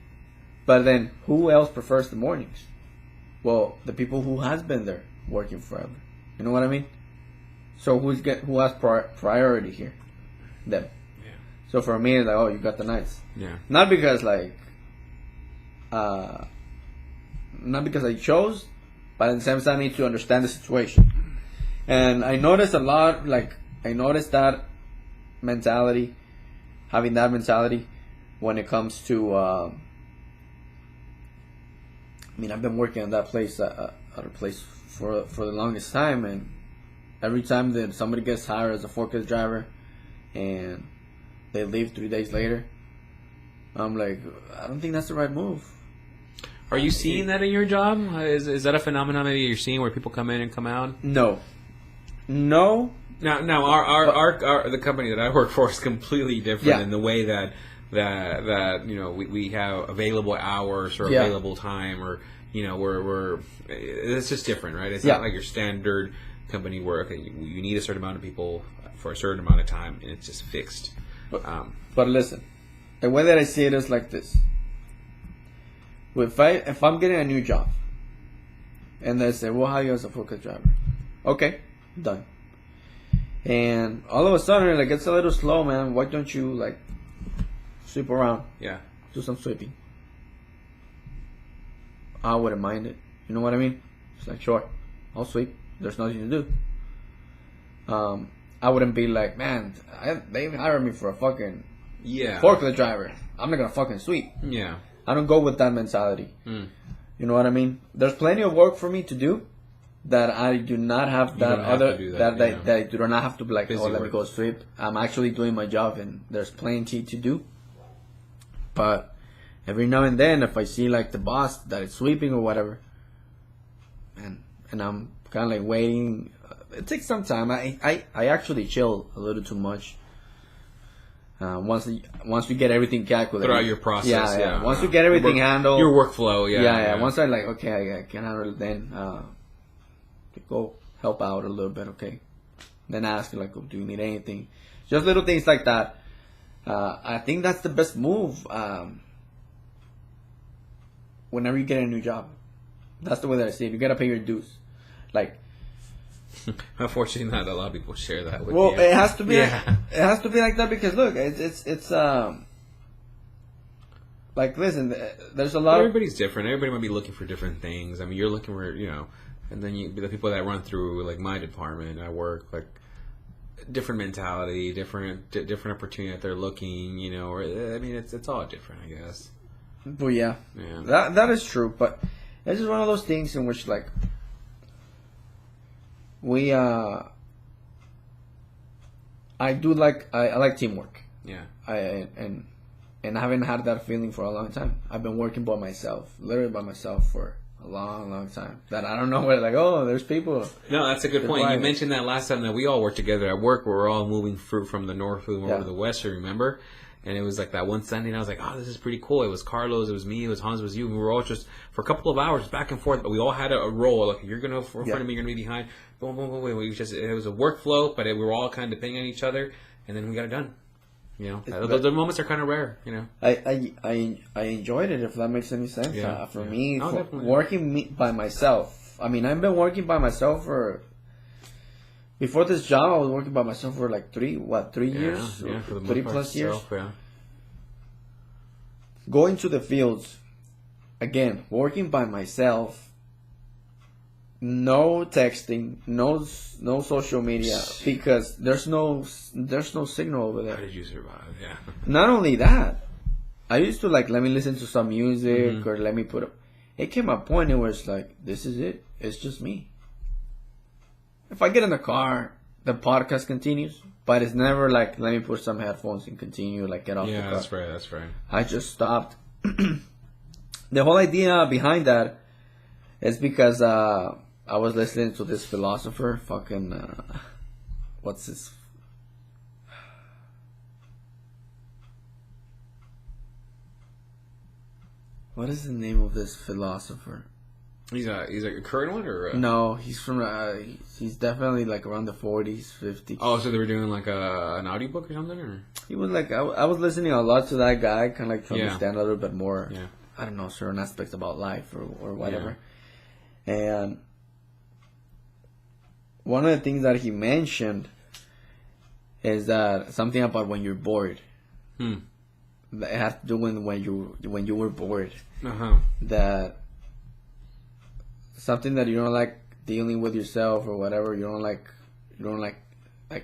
But then, who else prefers the mornings? Well, the people who has been there working forever. You know what I mean? So who has priority here? Them. Yeah. So for me, it's like, oh, you got the nights. Yeah. Not because not because I chose, but at the same time I need to understand the situation. And I noticed a lot, I noticed that mentality, having that mentality when it comes to, I mean, I've been working at that place, at a place for the longest time, and every time that somebody gets hired as a forklift driver and they leave 3 days later, I'm like, I don't think that's the right move. Are you seeing that in your job? Is that a phenomenon maybe you're seeing where people come in and come out? No. Now, our the company that I work for is completely different in the way that we have available hours or available time, or we're it's just different, right? It's not like your standard company where you need a certain amount of people for a certain amount of time and it's just fixed. But listen, the way that I see it is like this. If I'm getting a new job and they say, we'll hire you as a forklift driver, okay, done. And all of a sudden, like, it's a little slow, man. Why don't you, like, sweep around? Yeah. Do some sweeping. I wouldn't mind it. You know what I mean? It's like, sure, I'll sweep. There's nothing to do. I wouldn't be like, man, they hired me for a fucking forklift driver. I'm not gonna fucking sweep. Yeah. I don't go with that mentality. You know what I mean? There's plenty of work for me to do that I do not have that I do not have to be like, busy let me work. go sweep. I'm actually doing my job and there's plenty to do. But every now and then, if I see like the boss that is sweeping or whatever, and I'm kind of like waiting, it takes some time. I actually chill a little too much. Once we get everything calculated throughout your process, Once we get everything handled, your workflow, Once I like, okay, I can handle it, then go help out a little bit, okay. Then ask like, oh, do you need anything? Just little things like that. I think that's the best move. Whenever you get a new job, that's the way that I see it. You gotta pay your dues, like. Unfortunately, not a lot of people share that with you. Well, it has to be. Yeah. It has to be like that because look, it's like, listen, there's a lot. Everybody's different. Everybody might be looking for different things. I mean, you're looking for and then the people that run through like my department, I work like different mentality, different opportunity that they're looking. Or I mean, it's all different, I guess. But yeah, that is true. But it's just one of those things in which like. I like teamwork. Yeah. And I haven't had that feeling for a long time. I've been working by myself, literally by myself for a long, long time. That I don't know where, like, oh, there's people. No, that's a good point. You mentioned that last time that we all worked together at work. We were all moving fruit from the north over to the west, you remember? And it was like that one Sunday, and I was like, oh, this is pretty cool. It was Carlos, it was me, it was Hans, it was you. And we were all just, for a couple of hours, back and forth. But we all had a role. Like, you're going to in front of me, you're going to be behind. Boom, boom, boom, boom. It was a workflow, but we were all kind of depending on each other. And then we got it done. The moments are kind of rare, I enjoyed it, if that makes any sense. For me, working by myself. I mean, I've been working by myself for... Before this job, I was working by myself for like 3 years? Yeah, for the 3+ years. Yeah. Going to the fields, again, working by myself, no texting, no social media, because there's no signal over there. How did you survive? Yeah. Not only that, I used to like, let me listen to some music or let me put up. It came a point where it's like, this is it. It's just me. If I get in the car, the podcast continues, but it's never like, let me put some headphones and continue, like get off the car. Yeah, that's right. I just stopped. The whole idea behind that It's because I was listening to this philosopher, fucking what's his? What is the name of this philosopher? He's like a current one or no? He's from he's definitely like around the 40s, 50s. Oh, so they were doing like an audiobook or something, or he was like I was listening a lot to that guy, kind of like to understand a little bit more. Yeah. I don't know, certain aspects about life or whatever. Yeah. And one of the things that he mentioned is that something about when you're bored. It has to do with when you were bored. That something that you don't like dealing with yourself or whatever. You don't like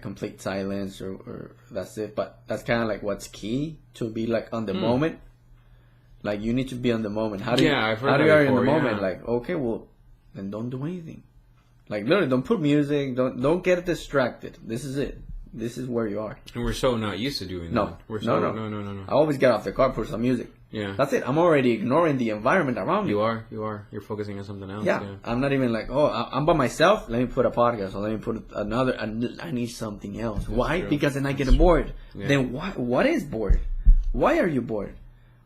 complete silence or that's it. But that's kind of like what's key to be like on the moment. Like you need to be on the moment. How do you are in the moment? Like okay, well then don't do anything. Like literally, don't put music. Don't get distracted. This is it. This is where you are. And we're so not used to doing that. No. I always get off the car, put some music. Yeah. That's it. I'm already ignoring the environment around me. You are. You're focusing on something else. Yeah. I'm not even like, oh, I'm by myself. Let me put a podcast or let me put another. I need something else. That's why? True. Because then I get bored. Yeah. Then what is bored? Why are you bored?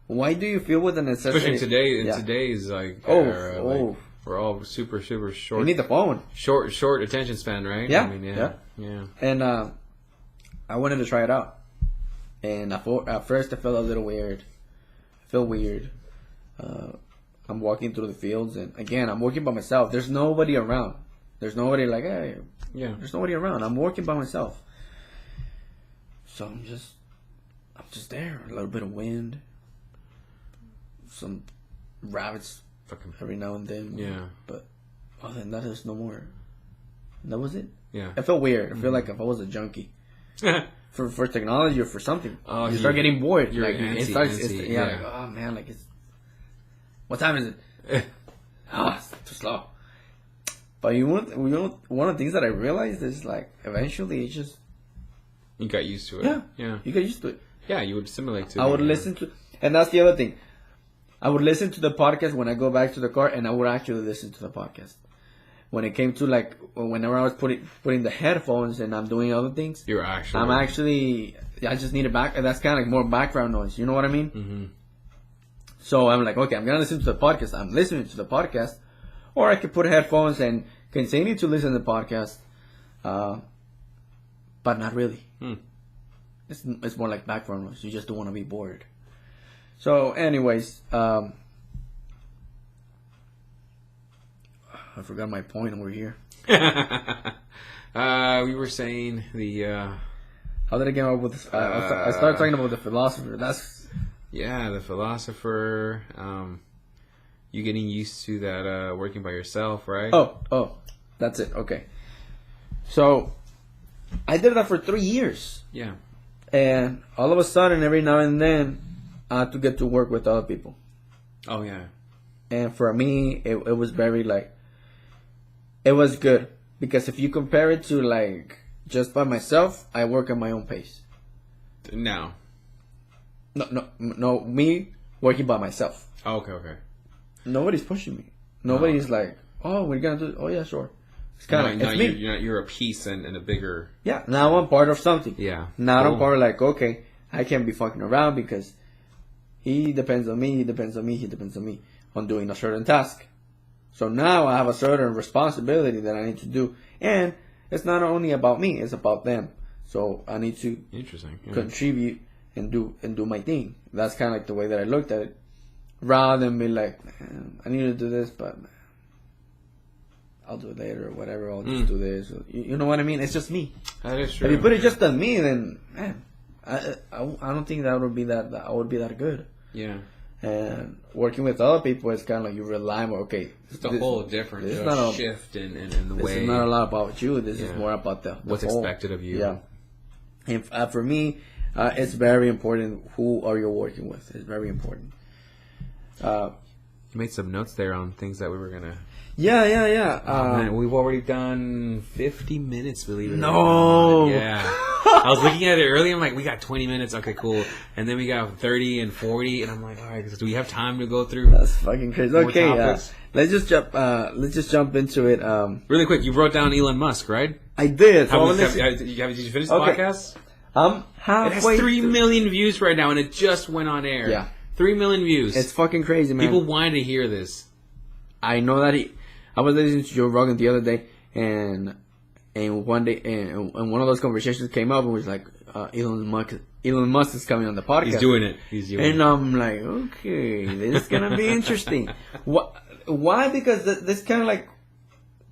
Why do you feel with the necessity? Especially in today's like, like, we're all super short. You need the phone. Short attention span, right? Yeah. I mean, yeah. And I wanted to try it out, and at first I felt a little weird. I feel weird. I'm walking through the fields, and again, I'm working by myself. There's nobody around. There's nobody like, hey, There's nobody around. I'm working by myself. So I'm just there. A little bit of wind, some rabbits every now and then. Yeah. But other than that, there's no more. That was it. Yeah. I felt weird. I feel like if I was a junkie. for technology or for something, you start getting bored. You're like antsy, it starts, antsy, like, oh man, like what time is it? It's too slow. But one of the things that I realized is like eventually it just you got used to it. Yeah. You get used to it. Yeah, you would assimilate to it. I would listen to, and that's the other thing. I would listen to the podcast when I go back to the car, and I would actually listen to the podcast. When it came to like whenever I was putting the headphones and I'm doing other things, I just need that's kind of like more background noise. You know what I mean? Mm-hmm. So I'm like, okay, I'm gonna listen to the podcast. I'm listening to the podcast, or I could put headphones and continue to listen to the podcast, but not really. It's more like background noise. You just don't want to be bored. So, anyways, I forgot my point over here. We were saying the. How did I get up with this? I started talking about the philosopher. The philosopher. You getting used to that working by yourself, right? Oh, that's it. Okay. So, I did that for 3 years. Yeah. And all of a sudden, every now and then, I had to get to work with other people. Oh yeah. And for me, it was very like. It was good because if you compare it to like just by myself, I work at my own pace. No, me working by myself. Oh, okay. Nobody's pushing me. Nobody's like, oh, we're gonna do. Oh yeah, sure. It's kind of it's me. You're a piece and a bigger. Yeah. Now I'm part of something. Yeah. Now I'm part of like, okay, I can't be fucking around because he depends on me. He depends on me on doing a certain task. So now I have a certain responsibility that I need to do. And it's not only about me, it's about them. So I need to contribute and do my thing. That's kind of like the way that I looked at it. Rather than be like, man, I need to do this, but I'll do it later or whatever. I'll just do this. You know what I mean? It's just me. That is true. If you put it just on me, then, man, I don't think that would be I would be that good. Yeah. And working with other people is kind of like you rely more. Okay, it's a whole different shift in the way. This is not a lot about you. This is more about what's expected of you. Yeah. And for me, it's very important. Who are you working with? It's very important. You made some notes there on things that we were gonna. Yeah. Man, we've already done 50 minutes, believe it or No. not. Yeah. I was looking at it earlier. I'm like, we got 20 minutes. Okay, cool. And then we got 30 and 40. And I'm like, all right, do we have time to go through? That's fucking crazy. more Okay, topics? let's just jump into it. Really quick, you wrote down Elon Musk, right? I did. Did So you finish the Okay. podcast? I'm It has halfway. 3 million views right now, and it just went on air. Yeah. 3 million views. It's fucking crazy, man. People wanted to hear this. I know that I was listening to Joe Rogan the other day, and one day, and one of those conversations came up, and was like, Elon Musk is coming on the podcast. He's doing it. And I'm like, okay, this is gonna be interesting. Why? Because this kind of like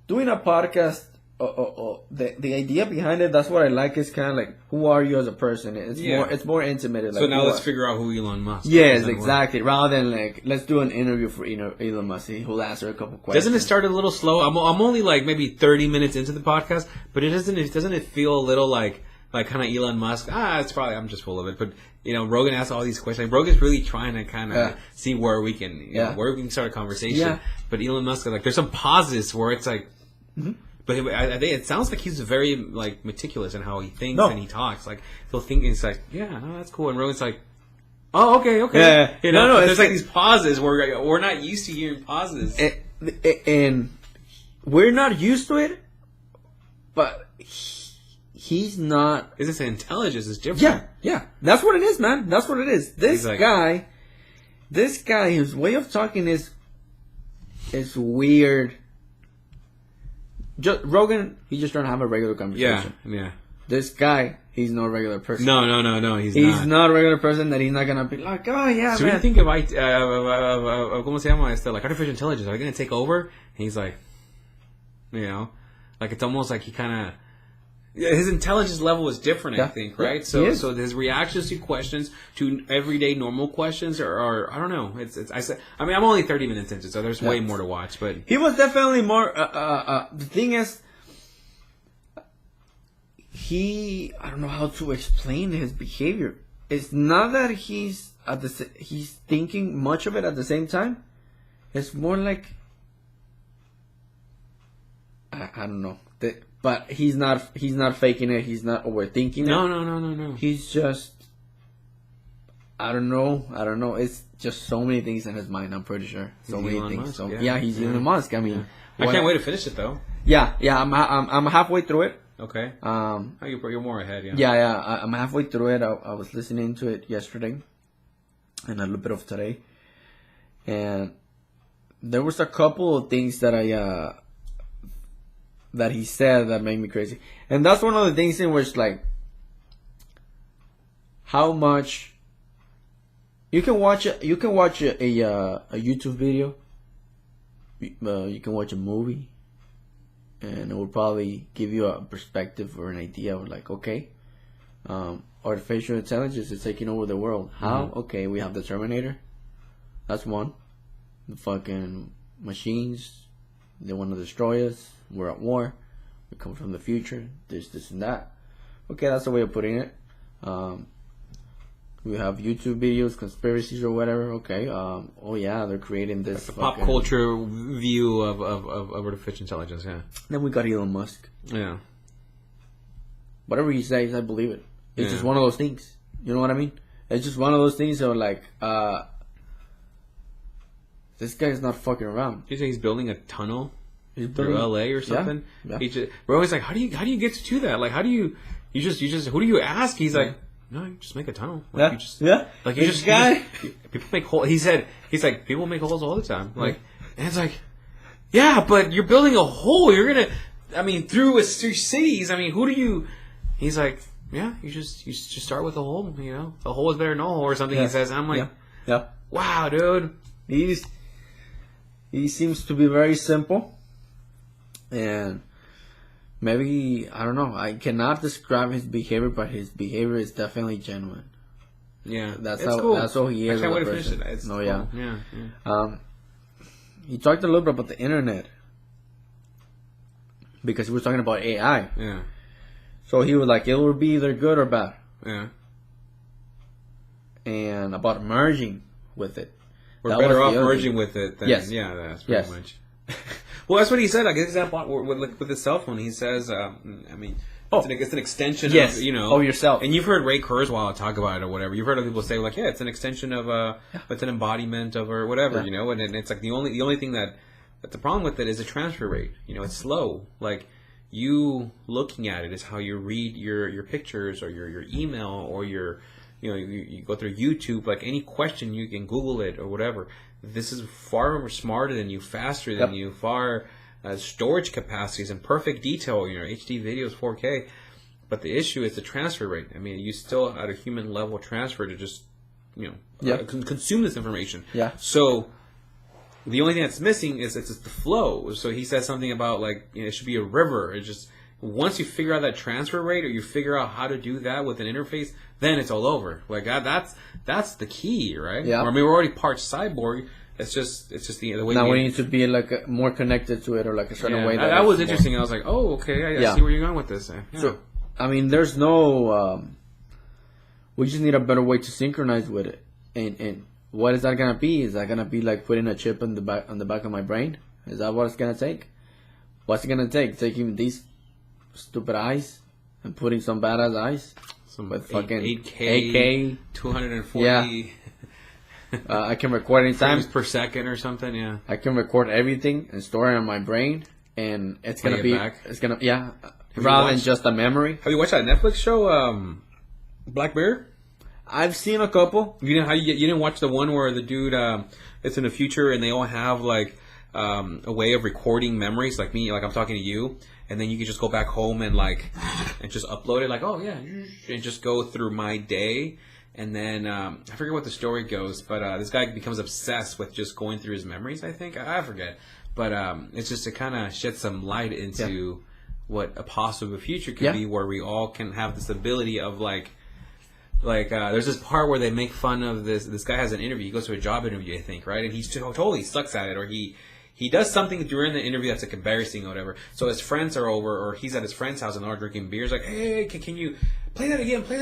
doing a podcast. The idea behind it. That's what I like. Is kind of like, who are you as a person? It's more intimate. Like, So now let's figure out who Elon Musk is. Yes, exactly. Rather than like, let's do an interview for Elon Musk. He'll answer a couple questions. Doesn't it start a little slow? I'm only like maybe 30 minutes into the podcast, but doesn't it feel a little like kind of Elon Musk? It's probably, I'm just full of it. But Rogan asks all these questions. Like, Rogan's really trying to kind of see where we can where we can start a conversation. Yeah. But Elon Musk, like, there's some pauses where it's like. Mm-hmm. But I think it sounds like he's very like meticulous in how he thinks and he talks. Like, he'll think, and he's like, yeah, no, that's cool. And Rogan's like, oh, okay. Yeah. No, there's like these pauses where we're not used to hearing pauses. And we're not used to it, but he's not. Is this intelligence is different? Yeah. That's what it is, man. That's what it is. This guy, his way of talking is weird. Rogan, he's just trying to have a regular conversation. Yeah. This guy, he's no regular person. No. He's not a regular person that he's not gonna be like, oh yeah, so man. what do you think of ¿cómo se llama esto? Like artificial intelligence? Are they gonna take over? And he's like, like it's almost like he kind of. His intelligence level is different, I think, right? Yeah, so his reactions to questions, to everyday normal questions, are I don't know. I'm only 30 minutes into it, so there's way more to watch. But he was definitely more. The thing is, I don't know how to explain his behavior. It's not that he's thinking much of it at the same time. It's more like I don't know. But he's not faking it. He's not overthinking it. No. He's just, I don't know. It's just so many things in his mind. I'm pretty sure. So many things. Musk, he's Elon Musk. I mean, I can't wait to finish it though. Yeah. I'm halfway through it. Okay. You're more ahead. Yeah. I'm halfway through it. I was listening to it yesterday, and a little bit of today, and there was a couple of things that that he said that made me crazy. And that's one of the things in which, like, how much you can watch a YouTube video, you can watch a movie, and it will probably give you a perspective or an idea of like, okay, artificial intelligence is taking over the world. How? Mm-hmm. Okay, we have the Terminator. That's one. The fucking machines, they want to destroy us. We're at war. We come from the future. This and that. Okay, that's the way of putting it. We have YouTube videos, conspiracies or whatever. Okay. Oh yeah, they're creating this. That's a pop culture view of artificial intelligence. Yeah. Then we got Elon Musk. Yeah. Whatever he says, I believe it. It's just one of those things. You know what I mean? It's just one of those things that are like, this guy's not fucking around. You say he's building a tunnel through LA or something? Yeah. We're always like, how do you get to that? Like, how do you just who do you ask? He's like, no, you just make a tunnel. Like, Like you just people make holes. He's like, people make holes all the time. Like, and it's like, yeah, but you're building a hole. You're gonna, through cities. Who do you? He's like, yeah, you just start with a hole. A hole is better than no hole or something. He says. And I'm like, wow, dude. He seems to be very simple. And maybe, I don't know, I cannot describe his behavior, but his behavior is definitely genuine. Yeah, that's how he is. I can't wait to finish it. It's cool. Yeah. He talked a little bit about the internet because he was talking about AI. Yeah. So he was like, it will be either good or bad. Yeah. And about merging with it. We're better off merging with it than, that's pretty much. Well, that's what he said. Like, example with his cell phone, he says, it's an extension yes. of, you know. Oh, yourself. And you've heard Ray Kurzweil talk about it or whatever. You've heard other people say, like, yeah, it's an extension of, it's an embodiment of, or whatever, you know. And it's like the only thing that's the problem with it is the transfer rate. You know, it's slow. Like, you looking at it is how you read your pictures or your email or you go through YouTube. Like, any question, you can Google it or whatever. This is far smarter than you, faster than you, far storage capacities and perfect detail, you know, HD videos, 4K. But the issue is the transfer rate. I mean, you still at a human level transfer to just, you know, consume this information. Yeah. So the only thing that's missing is it's just the flow. So he says something about, like, you know, it should be a river. It's just once you figure out that transfer rate or you figure out how to do that with an interface, then it's all over. Like that's the key, right? Yeah. I mean, we're already part cyborg. It's just the way. Now we need to be like more connected to it, or like a certain way. That was interesting. I was like, oh, okay, I see where you're going with this. Yeah. So, I mean, there's no. We just need a better way to synchronize with it, and what is that gonna be? Is that gonna be like putting a chip on the back of my brain? Is that what it's gonna take? What's it gonna take? Taking these stupid eyes and putting some badass eyes with fucking 8K 240. Yeah. I can record anytime frames per second or something. Yeah, I can record everything and store it on my brain, and it's gonna be back. It's gonna rather than just a memory. Have you watched that Netflix show, Black Mirror? I've seen a couple. You know how you didn't watch the one where the dude it's in the future and they all have like a way of recording memories, like me, like I'm talking to you, and then you can just go back home and just upload it, like, oh yeah, and just go through my day. And then, I forget what the story goes, but this guy becomes obsessed with just going through his memories, I think. I forget. But it's just to kind of shed some light into what a possible future could be, where we all can have this ability of, like there's this part where they make fun of this guy has an interview. He goes to a job interview, I think, right? And he's totally sucks at it, or he does something during the interview that's like embarrassing or whatever. So his friends are over, or he's at his friend's house and they're drinking beers. Like, hey, can you play that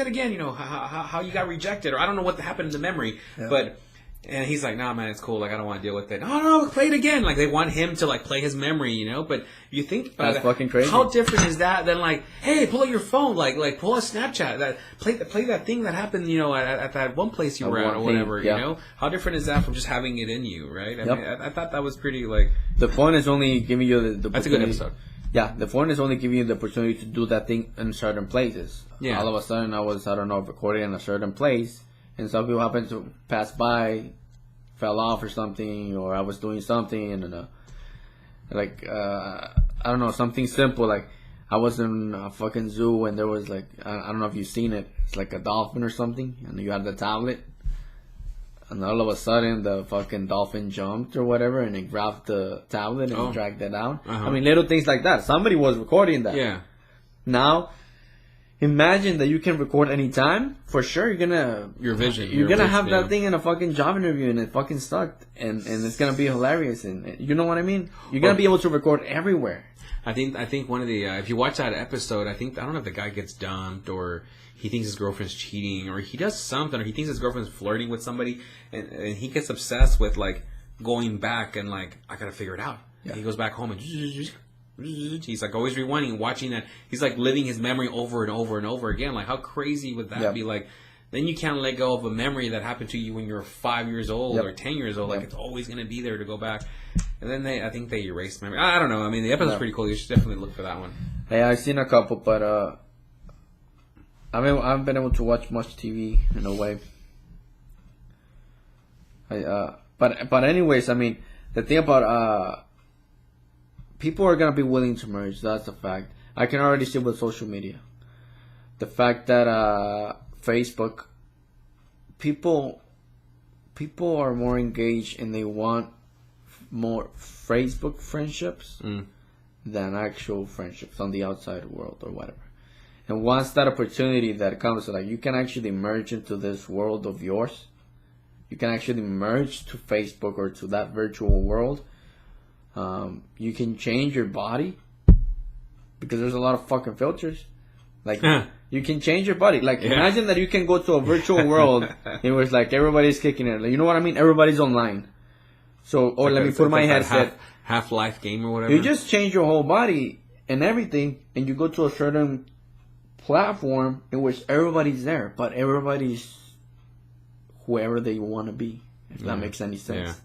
again? You know, how you got rejected, or I don't know what happened in the memory, but. And he's like, nah, man, it's cool. Like, I don't want to deal with it. No, play it again. Like, they want him to, like, play his memory, you know? But you think about that's fucking crazy. How different is that than, like, hey, pull out your phone. Like pull out Snapchat. Play that thing that happened, you know, at that one place you were at or whatever, you know? How different is that from just having it in you, right? I mean, I thought that was pretty, like... The phone is only giving you the That's a good episode. Yeah, the phone is only giving you the opportunity to do that thing in certain places. Yeah. All of a sudden, I don't know, recording in a certain place, and some people happen to pass by, fell off or something, or I was doing something, and I don't know, something simple, like I was in a fucking zoo and there was like, I don't know if you've seen it, it's like a dolphin or something, and you had the tablet, and all of a sudden the fucking dolphin jumped or whatever, and it grabbed the tablet and dragged it out. I mean, little things like that. Somebody was recording that. Yeah. Now, imagine that you can record anytime. For sure, you're gonna have that thing in a fucking job interview, and it fucking sucked, and it's gonna be hilarious, and you know what I mean. You're gonna be able to record everywhere. I think one of the if you watch that episode, I don't know if the guy gets dumped or he thinks his girlfriend's cheating, or he does something, or he thinks his girlfriend's flirting with somebody, and he gets obsessed with like going back and like, I gotta figure it out. Yeah. He goes back home and he's like always rewinding, watching that. He's like living his memory over and over and over again. Like, how crazy would that be? Like, then you can't let go of a memory that happened to you when you were 5 years old or 10 years old. Like, it's always going to be there to go back. And then I think they erased memory. I don't know. I mean, the episode's pretty cool. You should definitely look for that one. Yeah, I've seen a couple, but I haven't been able to watch much TV in a way. But anyways, I mean, the thing about people are gonna be willing to merge. That's a fact. I can already see with social media, the fact that Facebook, people are more engaged and they want more Facebook friendships than actual friendships on the outside world or whatever. And once that opportunity that comes, like, you can actually merge into this world of yours, you can actually merge to Facebook or to that virtual world. You can change your body because there's a lot of fucking filters. Like, you can change your body. Like, imagine that you can go to a virtual world in which, like, everybody's kicking it. Like, you know what I mean? Everybody's online. So, or let me put my headset. Half-Life game or whatever. You just change your whole body and everything, and you go to a certain platform in which everybody's there, but everybody's whoever they want to be. If that makes any sense.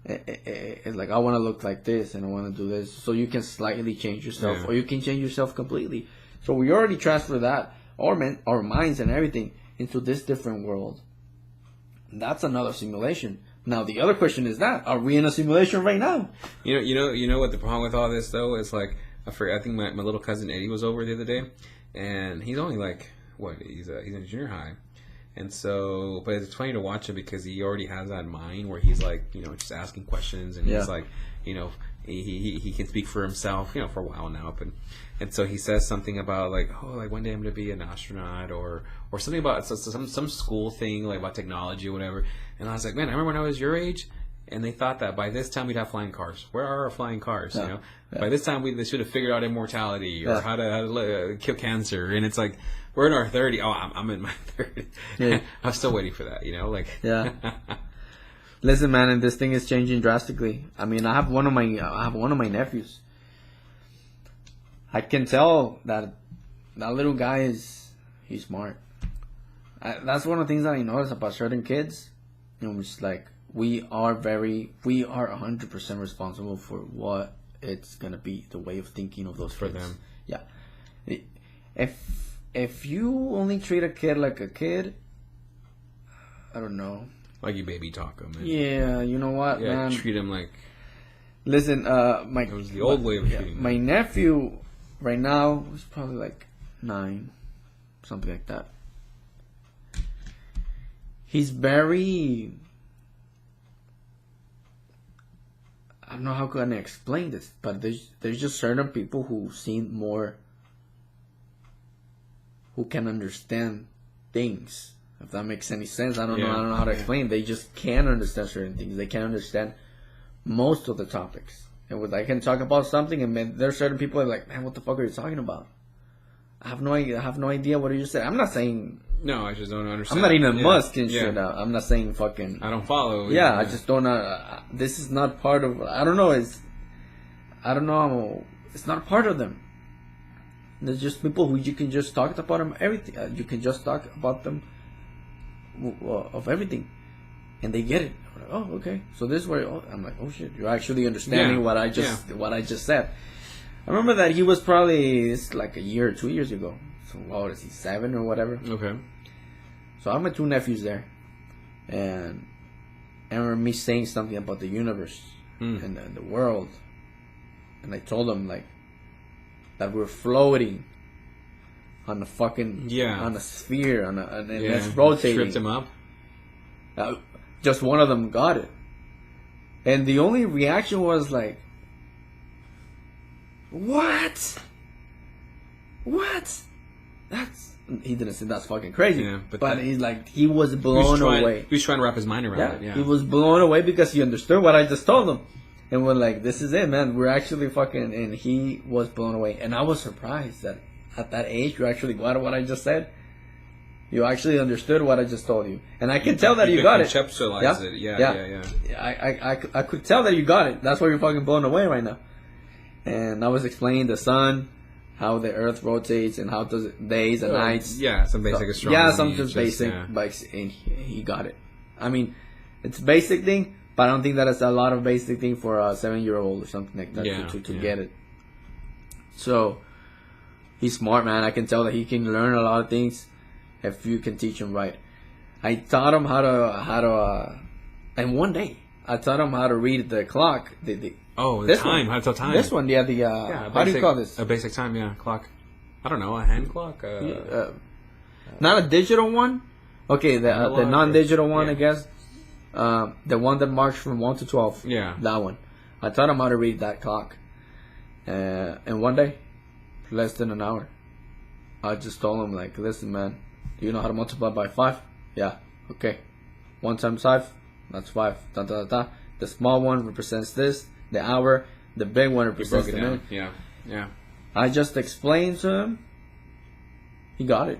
It's like, I want to look like this and I want to do this, so you can slightly change yourself, or you can change yourself completely. So we already transfer that, our minds and everything, into this different world. That's another simulation. Now the other question is that, are we in a simulation right now? You know what the problem with all this though is, like, I think my little cousin Eddie was over the other day, and he's only like, he's in junior high. And so, but it's funny to watch him because he already has that mind where he's like, just asking questions, and he's like, he can speak for himself, for a while now. And so he says something about like, one day I'm going to be an astronaut, or something about some school thing, like about technology or whatever. And I was like, man, I remember when I was your age, and they thought that by this time we'd have flying cars. Where are our flying cars? By this time they should have figured out immortality or how to kill cancer. And it's like, we're in our 30s. Oh, I'm in my 30s. Yeah. I'm still waiting for that, Yeah. Listen, man, and this thing is changing drastically. I mean, I have one of my nephews. I can tell that little guy he's smart. That's one of the things that I notice about certain kids. It's like, we are 100% responsible for what it's gonna be, the way of thinking of those kids. For them. Yeah. If you only treat a kid like a kid, I don't know. Like you baby talk him. Yeah, you know what, man? Treat him like. Listen, it was the old way of treating him. My nephew right now is probably like 9, something like that. He's very. I don't know how can I explain this, but there's just certain people who seem more, who can understand things. If that makes any sense, I don't know how to explain. They just can't understand certain things. They can't understand most of the topics. And I can talk about something, and then there's certain people that are like, man, what the fuck are you talking about? I have no idea what you said. I'm not saying. No, I just don't understand. I'm not Elon Musk and shit. I'm not saying fucking. I don't follow. Yeah, I just don't. This is not part of. I don't know. I don't know. It's not part of them. There's just people who you can just talk about them everything. You can just talk about them of everything, and they get it. I'm like, oh, okay. So this is where I'm like, oh shit, you're actually understanding what I just said. I remember that he was probably like a year or 2 years ago. So what is he, 7 or whatever? Okay. So I have my 2 nephews there, and I remember me saying something about the universe and the world, and I told them like that we're floating on a fucking on a sphere and it's rotating. Tripped him up. Just one of them got it, and the only reaction was like, "What? What?" He didn't say that's fucking crazy. Yeah, but he's like, he was blown away. He was trying to wrap his mind around it. Yeah, he was blown away because he understood what I just told him, and we're like, this is it, man. We're actually fucking, and he was blown away, and I was surprised that at that age you actually got what I just said. You actually understood what I just told you, and I can tell that you got it. Conceptualize it. Yeah. I could tell that you got it. That's why you're fucking blown away right now. And I was explaining the sun, how the Earth rotates, and how does it days and nights. Yeah, some basic astronomy. Yeah, some just basic, and he got it. I mean, it's a basic thing, but I don't think that it's a lot of basic thing for a 7-year-old or something like that to get it. So he's smart, man. I can tell that he can learn a lot of things if you can teach him right. I taught him how to and one day I taught him how to read the clock. How to tell time. This one, how do you call this? A basic time, clock. I don't know, a hand clock? Not a digital one? Okay, the non-digital one, I guess. The one that marks from 1 to 12. Yeah. That one. I taught him how to read that clock. And one day, less than an hour, I just told him, like, listen, man, do you know how to multiply by 5? Yeah. Okay. 1 times 5, that's 5. Da, da, da, da. The small one represents this. The hour, the big one represents the minute. Yeah. I just explained to him. He got it.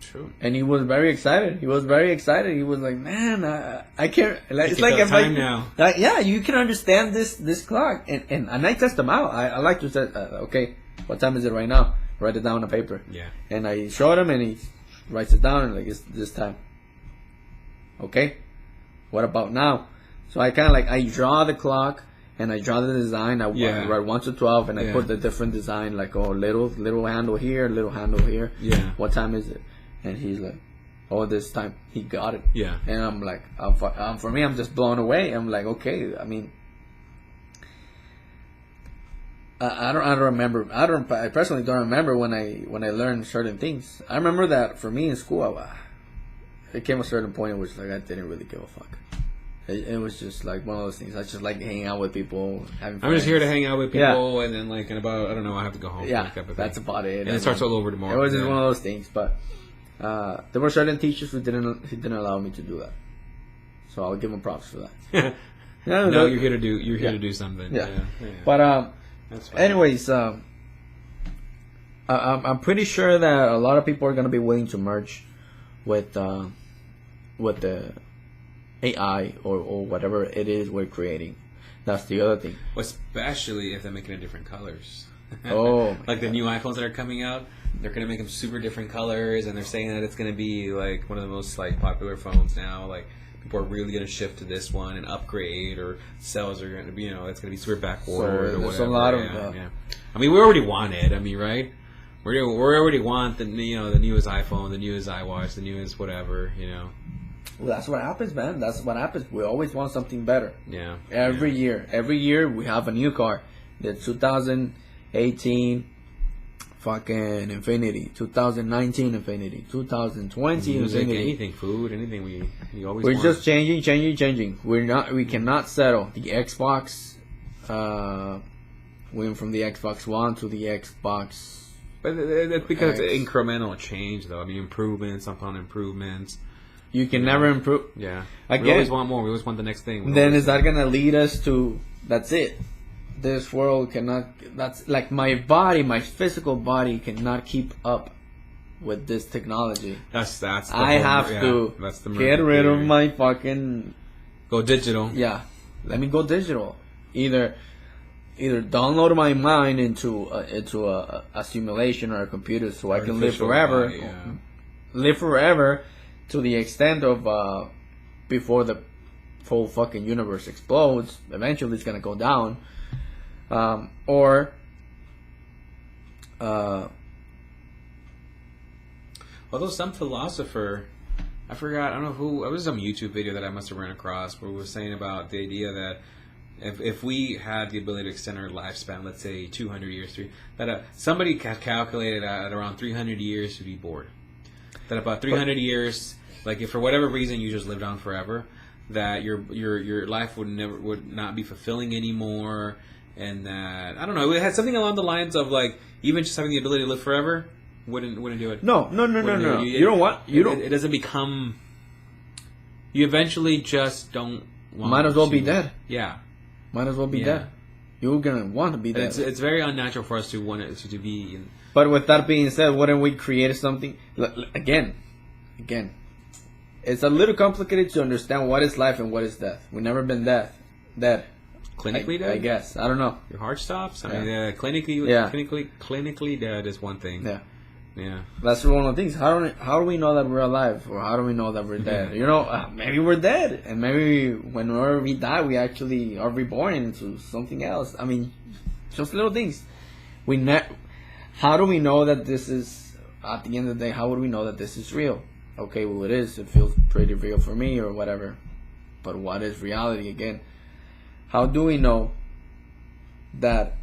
True. And he was very excited. He was like, man, I can't. Like, it's like if time now. Like, yeah, you can understand this clock. And I test them out. I like to say, okay, what time is it right now? Write it down on paper. Yeah. And I showed him, and he writes it down, and like, it's this time. Okay, what about now? So I kind of like, I draw the clock, and I draw the design. I write 1 to 12, and I put the different design, like, oh, little handle here, little handle here. Yeah. What time is it? And he's like, oh, this time. He got it. Yeah. And I'm like, for me, I'm just blown away. I'm like, okay, I mean, I don't remember. I personally don't remember when I learned certain things. I remember that for me in school, it came a certain point in which, like, I didn't really give a fuck. It was just like one of those things. I just like hanging out with people, having friends. I'm just here to hang out with people, and then like in about, I don't know, I have to go home. Yeah, type of that's thing. about it. And it starts all over tomorrow. It was just one of those things, but there were certain teachers who didn't allow me to do that. So I'll give them props for that. No, you're here to do something. Yeah. But that's fine. anyways, I'm pretty sure that a lot of people are gonna be willing to merge with the AI or whatever it is we're creating. That's the other thing. Especially if they're making it different colors. Oh, like the new iPhones that are coming out, they're gonna make them super different colors, and they're saying that it's gonna be like one of the most like popular phones now. Like people are really gonna shift to this one and upgrade, or sales are gonna be, it's gonna be super backordered or whatever. A lot of I mean, we already want it. I mean, right? We already want the newest iPhone, the newest iWatch, the newest whatever. Well, that's what happens, man. That's what happens. We always want something better. Yeah. Every year we have a new car. The 2018 fucking Infinity, 2019 Infinity, 2020 Music, Infinity. anything, food, anything we always. We're want. just changing. We cannot settle. The Xbox went from the Xbox One to the Xbox. But it's because it's incremental change, though. I mean, improvements upon improvements. You can never improve. Yeah. Again, we always want more. We always want the next thing. Then is that gonna lead us to? That's it. This world cannot. That's like my physical body cannot keep up with this technology. That's. I have to get rid of my fucking. Go digital. Yeah, let me go digital. Either download my mind into a simulation or a computer so I can live forever. Live forever. To the extent of before the whole fucking universe explodes, eventually it's gonna go down, although some philosopher, I forgot, I don't know who, it was some YouTube video that I must have ran across where it was saying about the idea that if we had the ability to extend our lifespan, let's say 200 years, that somebody calculated at around 300 years to be bored. That about 300 years, like if for whatever reason you just lived on forever, that your life would not be fulfilling anymore, and that, I don't know, it had something along the lines of like even just having the ability to live forever wouldn't do it. No. You don't want. It doesn't become. You eventually just don't want. Might as well be dead. Yeah. Might as well be dead. You're gonna want to be dead. It's very unnatural for us to want it to be. But with that being said, wouldn't we create something again? It's a little complicated to understand what is life and what is death. We've never been dead. Clinically dead? I guess. I don't know. Your heart stops? I mean, clinically dead is one thing. Yeah. That's one of the things. How do we know that we're alive? Or how do we know that we're dead? Maybe we're dead. And maybe whenever we die, we actually are reborn into something else. I mean, just little things. How do we know that this is, at the end of the day, how would we know that this is real? Okay, well, it is. It feels pretty real for me or whatever. But what is reality again? How do we know that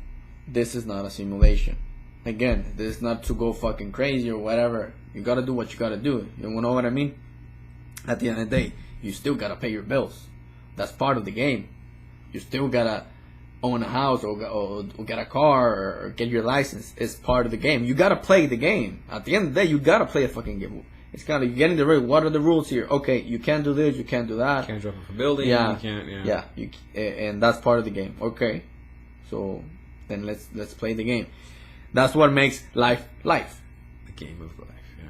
this is not a simulation? Again, this is not to go fucking crazy or whatever. You gotta do what you gotta do. You know what I mean? At the end of the day, you still gotta pay your bills. That's part of the game. You still gotta own a house or get a car or get your license. It's part of the game. You gotta play the game. At the end of the day, you gotta play a fucking game. It's kind of, you're getting the right. What are the rules here? Okay, you can't do this, you can't do that. You can't jump off a building. Yeah, you can't. And that's part of the game. Okay, so then let's play the game. That's what makes life. The game of life.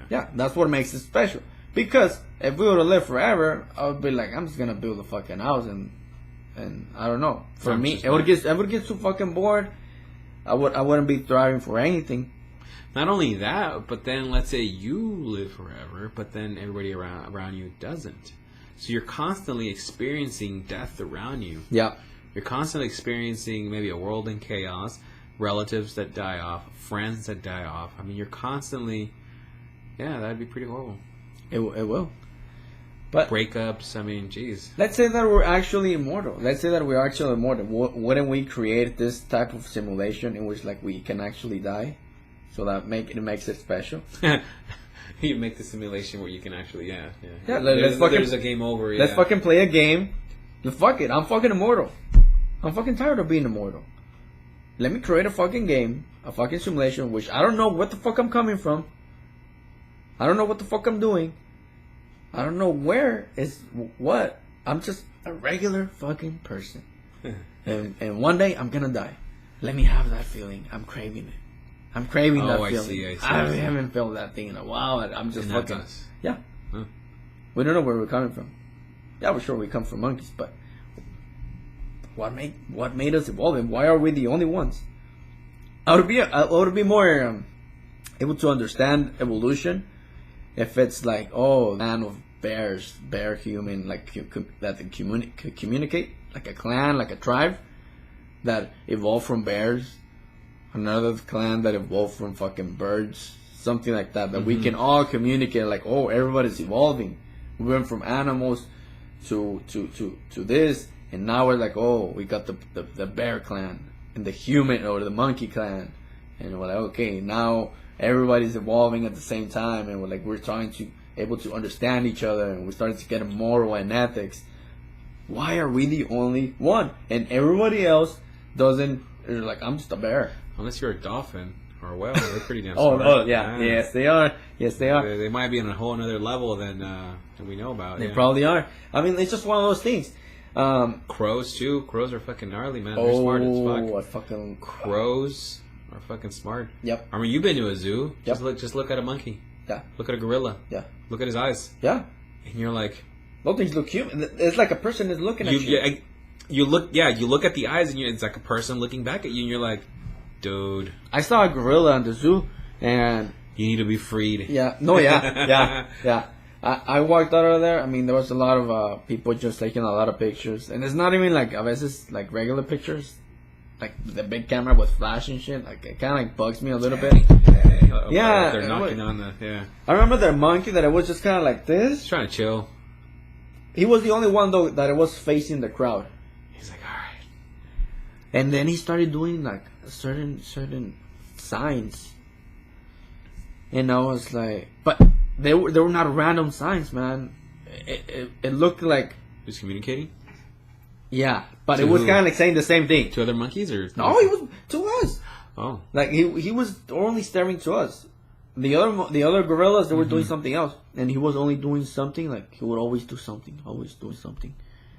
Yeah, that's what makes it special. Because if we were to live forever, I would be like, I'm just gonna build a fucking house and I don't know. For me, I would get too fucking bored. I wouldn't be thriving for anything. Not only that, but then let's say you live forever, but then everybody around you doesn't. So you're constantly experiencing death around you. Yeah. You're constantly experiencing maybe a world in chaos, relatives that die off, friends that die off. I mean, you're constantly... Yeah, that'd be pretty horrible. It will. But breakups, I mean, geez. Let's say that we're actually immortal. Wouldn't we create this type of simulation in which like we can actually die? So that makes it special. You make the simulation where you can actually, yeah. There's a game over. Let's fucking play a game. Fuck it, I'm fucking immortal. I'm fucking tired of being immortal. Let me create a fucking game, a fucking simulation, which I don't know what the fuck I'm coming from. I don't know what the fuck I'm doing. I don't know where is what. I'm just a regular fucking person. and one day I'm gonna die. Let me have that feeling. I'm craving it. I'm craving that feeling. I haven't felt that thing in a while. I'm just fucking... Yeah. Huh. We don't know where we're coming from. Yeah, we're sure we come from monkeys, but... What made us evolve, and why are we the only ones? I would be more able to understand evolution if it's like, clan of bears, bear human, like that communicate, like a clan, like a tribe that evolved from bears, another clan that evolved from fucking birds, something like that we can all communicate, like, everybody's evolving. We went from animals to this, and now we're like, we got the bear clan and the human or the monkey clan, and we're like, okay, now everybody's evolving at the same time, and we're trying to able to understand each other, and we're starting to get a moral and ethics. Why are we the only one, and everybody else doesn't? They're like, I'm just a bear. Unless you're a dolphin or a whale, they're pretty damn smart. Yeah. Yes, they are. They might be on a whole another level than we know about. They probably are. I mean, it's just one of those things. Crows too. Crows are fucking gnarly, man. They're smart as fuck. Fucking crows are fucking smart. Yep. I mean, you've been to a zoo. Yep. Just look at a monkey. Yeah. Look at a gorilla. Yeah. Look at his eyes. Yeah. And you're like, those things look human. It's like a person is looking at you. You look at the eyes, and it's like a person looking back at you, and you're like, dude. I saw a gorilla in the zoo, and you need to be freed. Yeah. No. Yeah. I walked out of there. I mean, there was a lot of people just taking a lot of pictures, and it's not even like a veces like regular pictures, like the big camera with flash and shit. Like it kind of like bugs me a little bit. Yeah, they're knocking on the I remember the monkey that it was just kind of like this, he's trying to chill. He was the only one though that it was facing the crowd. He's like, all right, and then he started doing like certain signs, and I was like, but. They were not random signs, man. It looked like he was communicating. Yeah, but it was kind of like saying the same thing to other monkeys, or no, he was to us. Oh, like he was only staring to us. The other gorillas, they were doing something else, and he was only doing something. Like he would always do something, always doing something.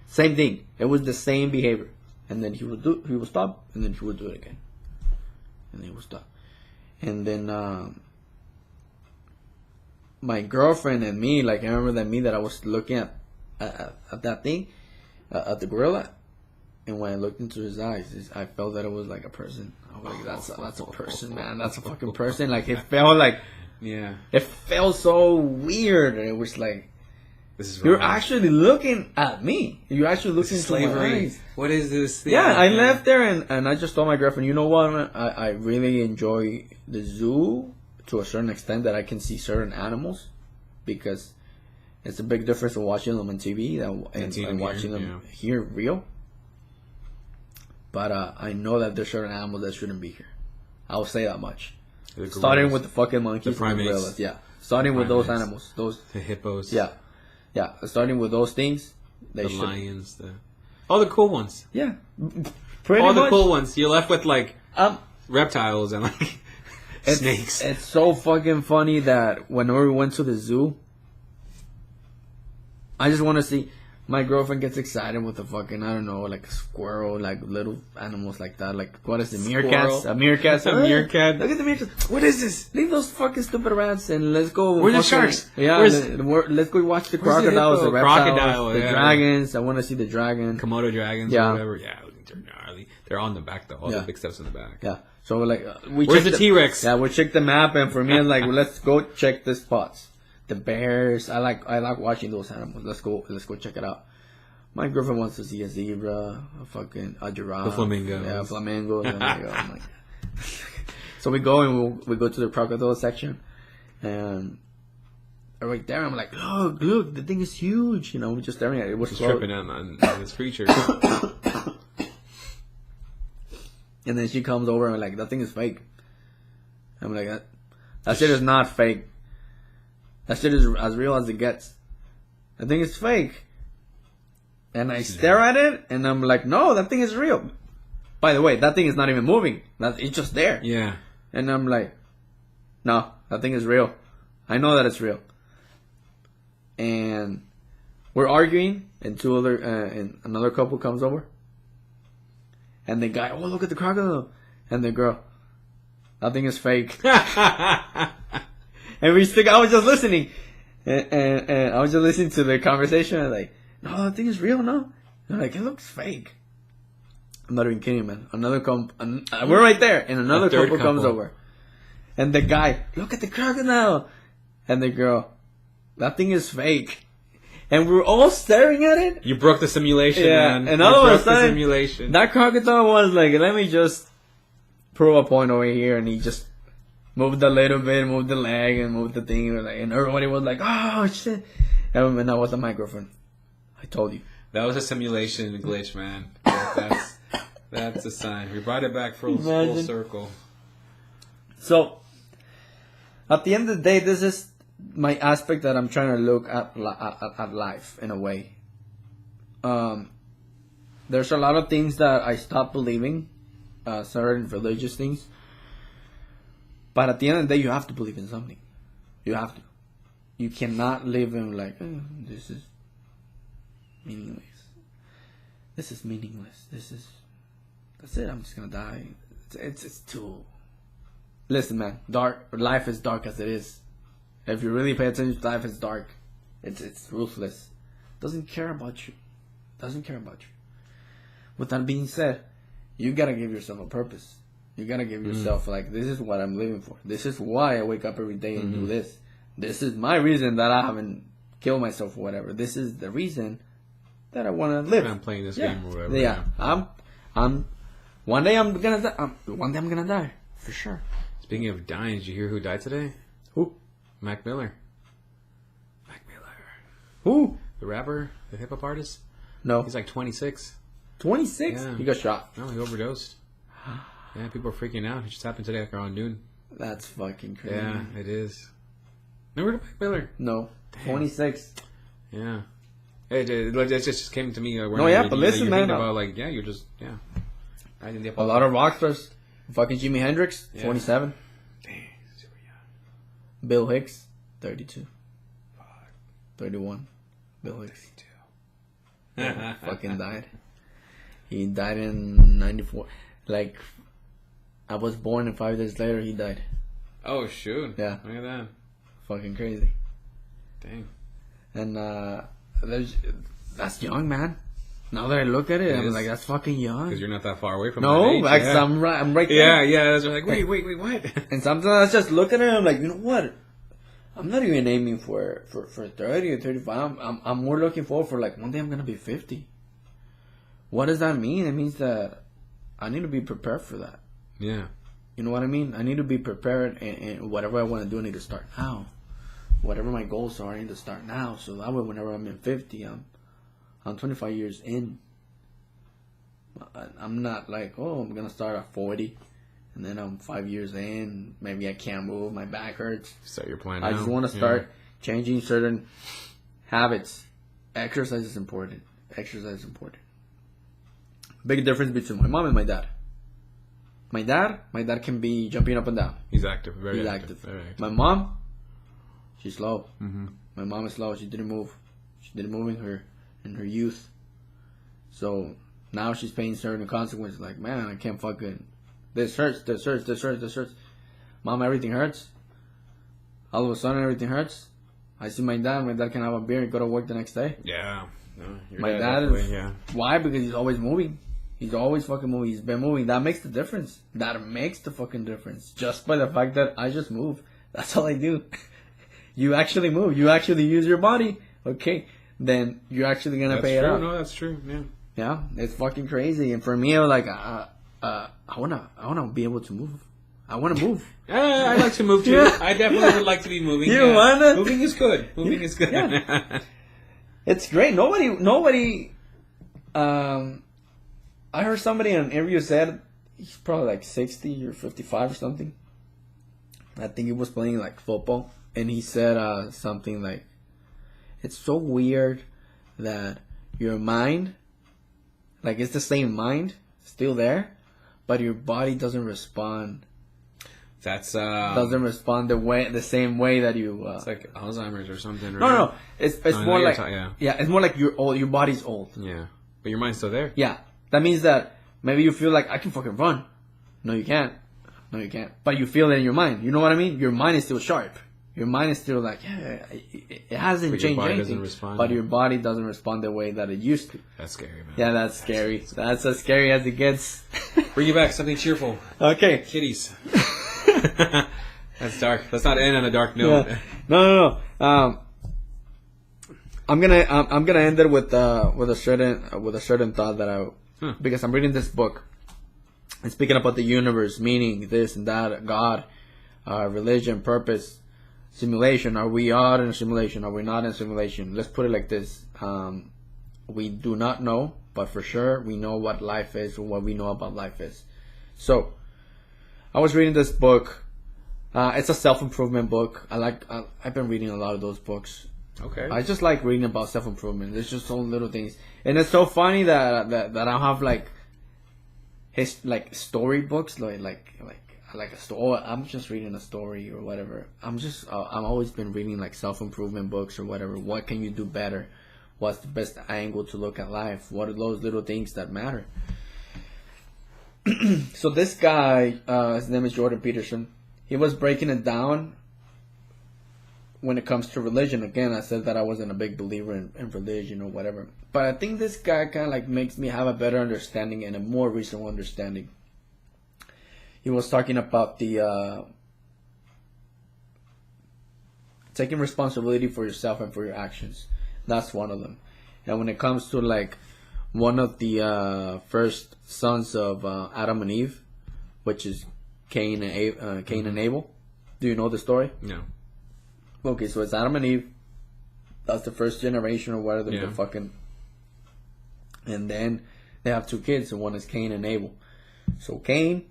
Same thing. It was the same behavior, and then he would stop, and then he would do it again, and he would stop, and then. My girlfriend and me, like I remember that I was looking at that thing, at the gorilla, and when I looked into his eyes, I felt that it was like a person. I was like, that's a person, man. That's a fucking person. Like it felt like, it felt so weird. It was like, you're actually looking at me. You're actually looking into my eyes. What is this thing? Yeah, I left there and I just told my girlfriend, you know what? I really enjoy the zoo. To a certain extent that I can see certain animals, because it's a big difference from watching them on TV and watching them here real. But I know that there's certain animals that shouldn't be here. I'll say that much. Starting with the fucking monkeys, and the gorillas, starting with those animals, the hippos, starting with those things. The lions, all the cool ones, pretty much. The cool ones. You're left with like reptiles and like. Snakes. It's so fucking funny that whenever we went to the zoo, I just want to see My girlfriend gets excited with the fucking, I don't know, like a squirrel, like little animals like that. Like, what is it? Meerkats? A meerkat. A meerkat. Look at the meerkats. What is this? Leave those fucking stupid rats and let's go. Where's the sharks? Yeah, let's go watch the crocodiles, the reptiles, the dragons. I want to see the dragon. Komodo dragons or whatever. Yeah, they're gnarly. They're on the back, though. All the big stuff's in the back. Yeah. So, like, where's the T-Rex? Yeah, we checked the map, and for me, I'm like, let's go check the spots. The bears. I like watching those animals. Let's go check it out. My girlfriend wants to see a zebra, a giraffe, the flamingos. Yeah, flamingos. I'm like, oh my god. So we go and we go to the crocodile section, and right there I'm like, look, the thing is huge. You know, we're just staring at it. It was tripping on this creature. And then she comes over and like, that thing is fake. I'm like, that shit is not fake. That shit is as real as it gets. The thing is fake. And I stare at it, and I'm like, no, that thing is real. By the way, that thing is not even moving. It's just there. Yeah. And I'm like, no, that thing is real. I know that it's real. And we're arguing, and and another couple comes over. And the guy, oh, look at the crocodile. And the girl, that thing is fake. And I was just listening. And I was just listening to the conversation, and like, no, that thing is real, no? And like, it looks fake. I'm not even kidding, man. We're right there, and another couple comes over. And the guy, look at the crocodile. And the girl, that thing is fake. And we're all staring at it. You broke the simulation, man. And all of a sudden, simulation. That crocodile was like, let me just prove a point over here. And he just moved a little bit, moved the leg, and moved the thing. And everybody was like, oh, shit. And that was a microphone. I told you. That was a simulation glitch, man. That's a sign. We brought it back full circle. So, at the end of the day, this is my aspect that I'm trying to look at life in a way. There's a lot of things that I stopped believing, certain religious things. But at the end of the day, you have to believe in something. You have to. You cannot live in like, this is meaningless. This is meaningless. That's it. I'm just gonna die. It's too. Listen, man. Life is dark as it is. If you really pay attention, life is dark. It's ruthless. Doesn't care about you. With that being said, you gotta give yourself a purpose. You gotta give yourself like, this is what I'm living for. This is why I wake up every day and do this. This is my reason that I haven't killed myself or whatever. This is the reason that I want to live. I'm playing this game or whatever. Yeah. One day I'm gonna die. One day I'm gonna die for sure. Speaking of dying, did you hear who died today? Who? Mac Miller. Who? The rapper, the hip hop artist. No. He's like 26. 26? Yeah. He got shot. No, he overdosed. Yeah, people are freaking out. It just happened today, like around noon. That's fucking crazy. Yeah, it is. Never heard of Mac Miller? No. Damn. 26. Yeah. It just came to me. But listen, man. About, like, you're just, I didn't a lot of rock stars. Fucking Jimi Hendrix, 27. Damn, super young. Bill Hicks, 32. 31. Bill Hicks. 32. Fucking died. He died in 94. Like, I was born and 5 days later he died. Oh, shoot. Yeah. Look at that. Fucking crazy. Dang. And, that's young, man. Now that I look at it, I'm like, that's fucking young. Because you're not that far away from that age. Yeah. I'm right there. Yeah. That's like, wait, what? And sometimes I just look at it, I'm like, you know what? I'm not even aiming for 30 or 35. I'm more looking forward for like, one day I'm going to be 50. What does that mean? It means that I need to be prepared for that. Yeah. You know what I mean? I need to be prepared, and whatever I want to do, I need to start now. Whatever my goals are, I need to start now. So that way, whenever I'm in 50, I'm 25 years in. I'm not like, I'm going to start at 40. And then I'm 5 years in. Maybe I can't move. My back hurts. Start your plan I just want to start changing certain habits. Exercise is important. Big difference between my mom and my dad. My dad can be jumping up and down. He's active. Very active. Very active. My mom, she's slow. Mm-hmm. My mom is slow. She didn't move in her in her youth. So now she's paying certain consequences. Like, man, I can't fucking. This hurts. This hurts. This hurts. This hurts. Mom, everything hurts. All of a sudden, everything hurts. I see my dad. My dad can have a beer and go to work the next day. Yeah. No, My dad is. Yeah. Why? Because he's always moving. He's always fucking moving. He's been moving. That makes the difference. That makes the fucking difference. Just by the fact that I just move. That's all I do. You actually move. You actually use your body. Okay. Then you're actually going to pay it out. No, that's true. Yeah. Yeah. It's fucking crazy. And for me, I was like, I wanna be able to move. I want to move. I like to move too. Yeah. I definitely would like to be moving. You wanna? Moving is good. Moving is good. Yeah. It's great. Nobody. I heard somebody in an interview said he's probably like 60 or 55 or something. I think he was playing like football, and he said something like, "It's so weird that your mind, like it's the same mind, still there, but your body doesn't respond." That's doesn't respond the same way that you. It's like Alzheimer's or something. Right? No. It's more like it's more like you're old. Your body's old. Yeah, but your mind's still there. Yeah, that means that maybe you feel like I can fucking run. No, you can't. No, you can't. But you feel it in your mind. You know what I mean? Your mind is still sharp. Your mind is still like, yeah, it hasn't changed your body anything. Doesn't respond, but your body doesn't respond the way that it used to. That's scary, man. Yeah, that's scary. That's as scary as it gets. Bring you back something cheerful. Okay. Kitties. That's dark. Let's not end on a dark note. Yeah. No. I'm gonna end it with a certain thought that because I'm reading this book. It's speaking about the universe, meaning this and that, God, religion, purpose, simulation. Are we all in a simulation? Are we not in a simulation? Let's put it like this. We do not know, but for sure we know what life is or what we know about life is. So, I was reading this book. It's a self-improvement book. I've been reading a lot of those books. Okay. I just like reading about self-improvement. There's just so little things. And it's so funny that I have like storybooks, like a story. I'm just reading a story or whatever. I've always been reading like self-improvement books or whatever. What can you do better? What's the best angle to look at life? What are those little things that matter? So this guy, his name is Jordan Peterson. He was breaking it down when it comes to religion. Again, I said that I wasn't a big believer in religion or whatever. But I think this guy kind of like makes me have a better understanding and a more reasonable understanding. He was talking about the taking responsibility for yourself and for your actions. That's one of them. And when it comes to like one of the first sons of Adam and Eve, which is Cain and Abel. Do you know the story? No. Okay, so it's Adam and Eve. That's the first generation or whatever. Yeah. Fucking. And then they have two kids, and one is Cain and Abel. So Cain,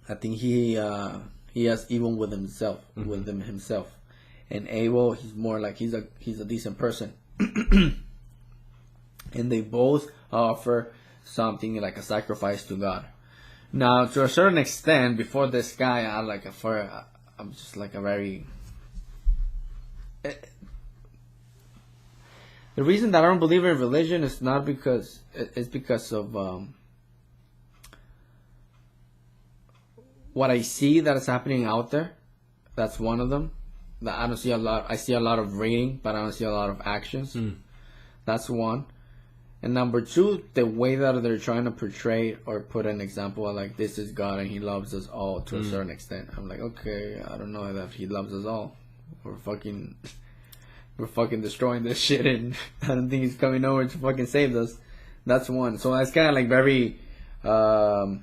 I think he has evil with himself, and Abel, he's more like he's a decent person. And they both offer something like a sacrifice to God. Now, to a certain extent, before this guy, I'm just like a very. The reason that I don't believe in religion is not because it's because of what I see that is happening out there. That's one of them. That I don't see a lot. I see a lot of reading, but I don't see a lot of actions. That's one. And number two, the way that they're trying to portray or put an example of like, this is God and he loves us all to a certain extent. I'm like, okay, I don't know that he loves us all. We're fucking destroying this shit, and I don't think he's coming over to fucking save us. That's one. So that's kind of like very. Well,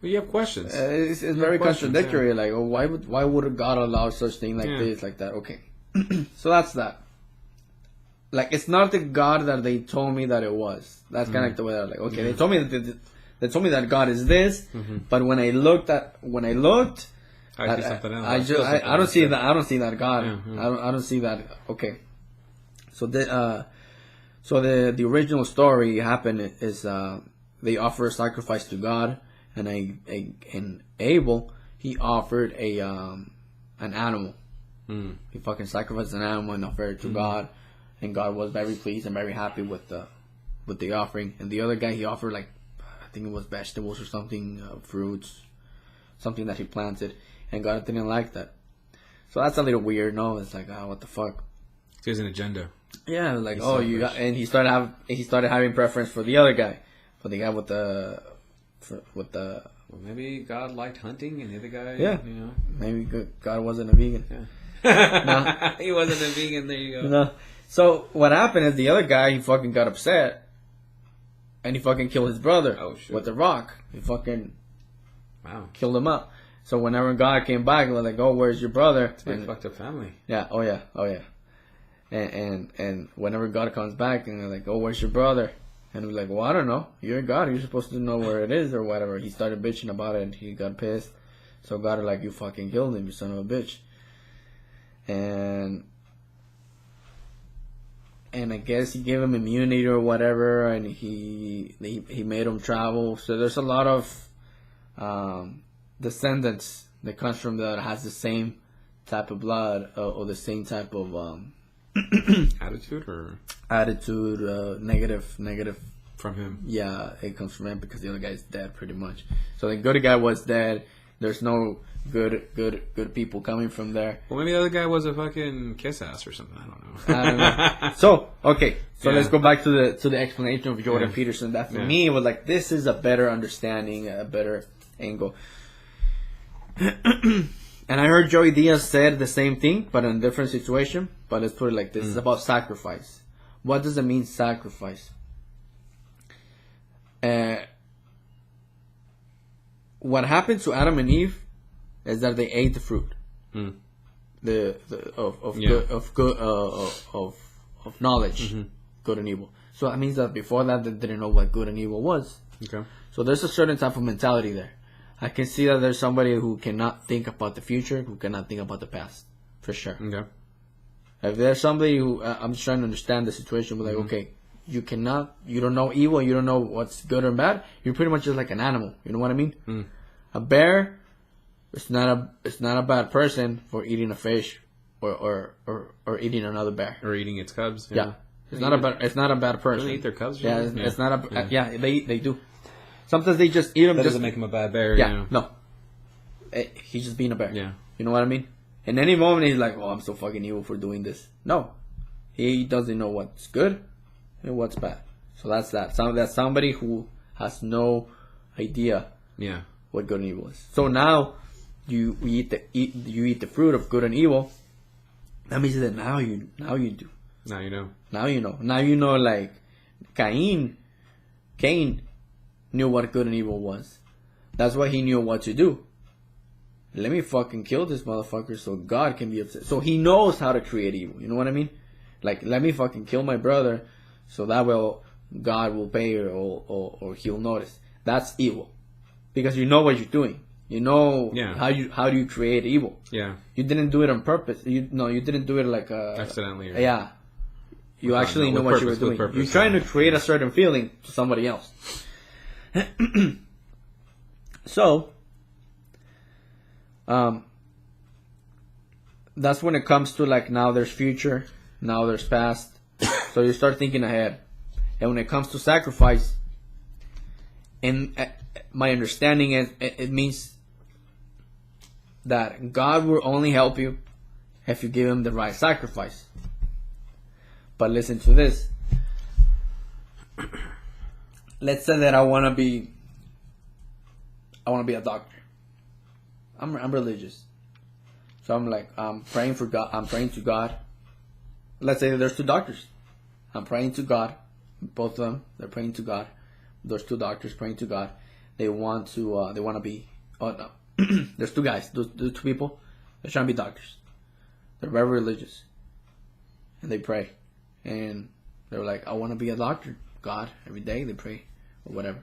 you have questions. It's very contradictory. Yeah. Like, why would God allow such thing like this, like that? Okay, so that's that. Like, it's not the God that they told me that it was. That's kind of like the way that, like, okay, they told me that God is this, but when I looked, I see something else. I don't see that. I don't see that God. I don't see that. Okay, so the original story happened is they offer a sacrifice to God, and Abel, he offered an animal. He fucking sacrificed an animal and offered it to God. and God was very pleased and very happy with the offering. And the other guy, he offered like, I think it was vegetables or something, fruits, something that he planted, and God didn't like that. So that's a little weird, no? It's like, what the fuck? He has an agenda. Yeah, like, you got, and he started having preference for the other guy, for the guy with the. Well, maybe God liked hunting, and the other guy, yeah, you know, maybe God wasn't a vegan. Yeah. No. He wasn't a vegan. There you go. No. So what happened is the other guy, he fucking got upset, and he fucking killed his brother with a rock. He fucking killed him up. So whenever God came back, he was like, "Oh, where's your brother?" It's a fucked up family. Yeah. Oh yeah. And whenever God comes back, and they're like, "Oh, where's your brother?" And we're like, "Well, I don't know. You're God. You're supposed to know where it is or whatever." He started bitching about it, and he got pissed. So God was like, "You fucking killed him, you son of a bitch." And I guess he gave him immunity or whatever, and he made him travel. So there's a lot of descendants that comes from that has the same type of blood or the same type of attitude, negative from him. Yeah, it comes from him because the other guy's dead pretty much. So the good guy was dead. There's no good people coming from there. Well, maybe the other guy was a fucking kiss ass or something. I don't know. So let's go back to the explanation of Jordan Peterson. That for me, it was like, this is a better understanding, a better angle. And I heard Joey Diaz said the same thing, but in a different situation. But let's put it like this: it's about sacrifice. What does it mean, sacrifice? What happened to Adam and Eve is that they ate the fruit, of knowledge, good and evil. So that means that before that they didn't know what good and evil was. Okay. So there's a certain type of mentality there. I can see that there's somebody who cannot think about the future, who cannot think about the past, for sure. Okay. If there's somebody who, I'm just trying to understand the situation, we're like, okay, you don't know evil, you don't know what's good or bad, you're pretty much just like an animal, you know what I mean? A bear, it's not a bad person for eating a fish or eating another bear. Or eating its cubs. Yeah. It's not a bad person. They eat their cubs? Yeah, it's not they do. Sometimes they just eat them. That doesn't make him a bad bear. Yeah, you know? no. He's just being a bear. Yeah. You know what I mean? In any moment, he's like, "Oh, I'm so fucking evil for doing this." No, he doesn't know what's good and what's bad. So that's that. That's somebody who has no idea. Yeah. What good and evil is. So now you eat the fruit of good and evil. That means that now you do. Now you know. Now you know. Now you know. Like Cain knew what good and evil was. That's why he knew what to do. Let me fucking kill this motherfucker so God can be upset. So he knows how to create evil. You know what I mean? Like, let me fucking kill my brother so that way God will pay or he'll notice. That's evil. Because you know what you're doing. You know how do you create evil. Yeah. You didn't do it on purpose. You didn't do it like accidentally. Yeah. You actually know what you were doing. You're trying to create a certain feeling to somebody else. So, that's when it comes to like, now there's future, now there's past. So you start thinking ahead. And when it comes to sacrifice, and my understanding is it means that God will only help you if you give him the right sacrifice. But listen to this. Let's say that I want to be a doctor. I'm religious. So I'm like, I'm praying for God. I'm praying to God. Let's say there's two doctors. I'm praying to God. Both of them, they're praying to God. There's two doctors praying to God. They want to be, there's two guys, those two people. They're trying to be doctors. They're very religious. And they pray. And they're like, I want to be a doctor. God, every day they pray or whatever.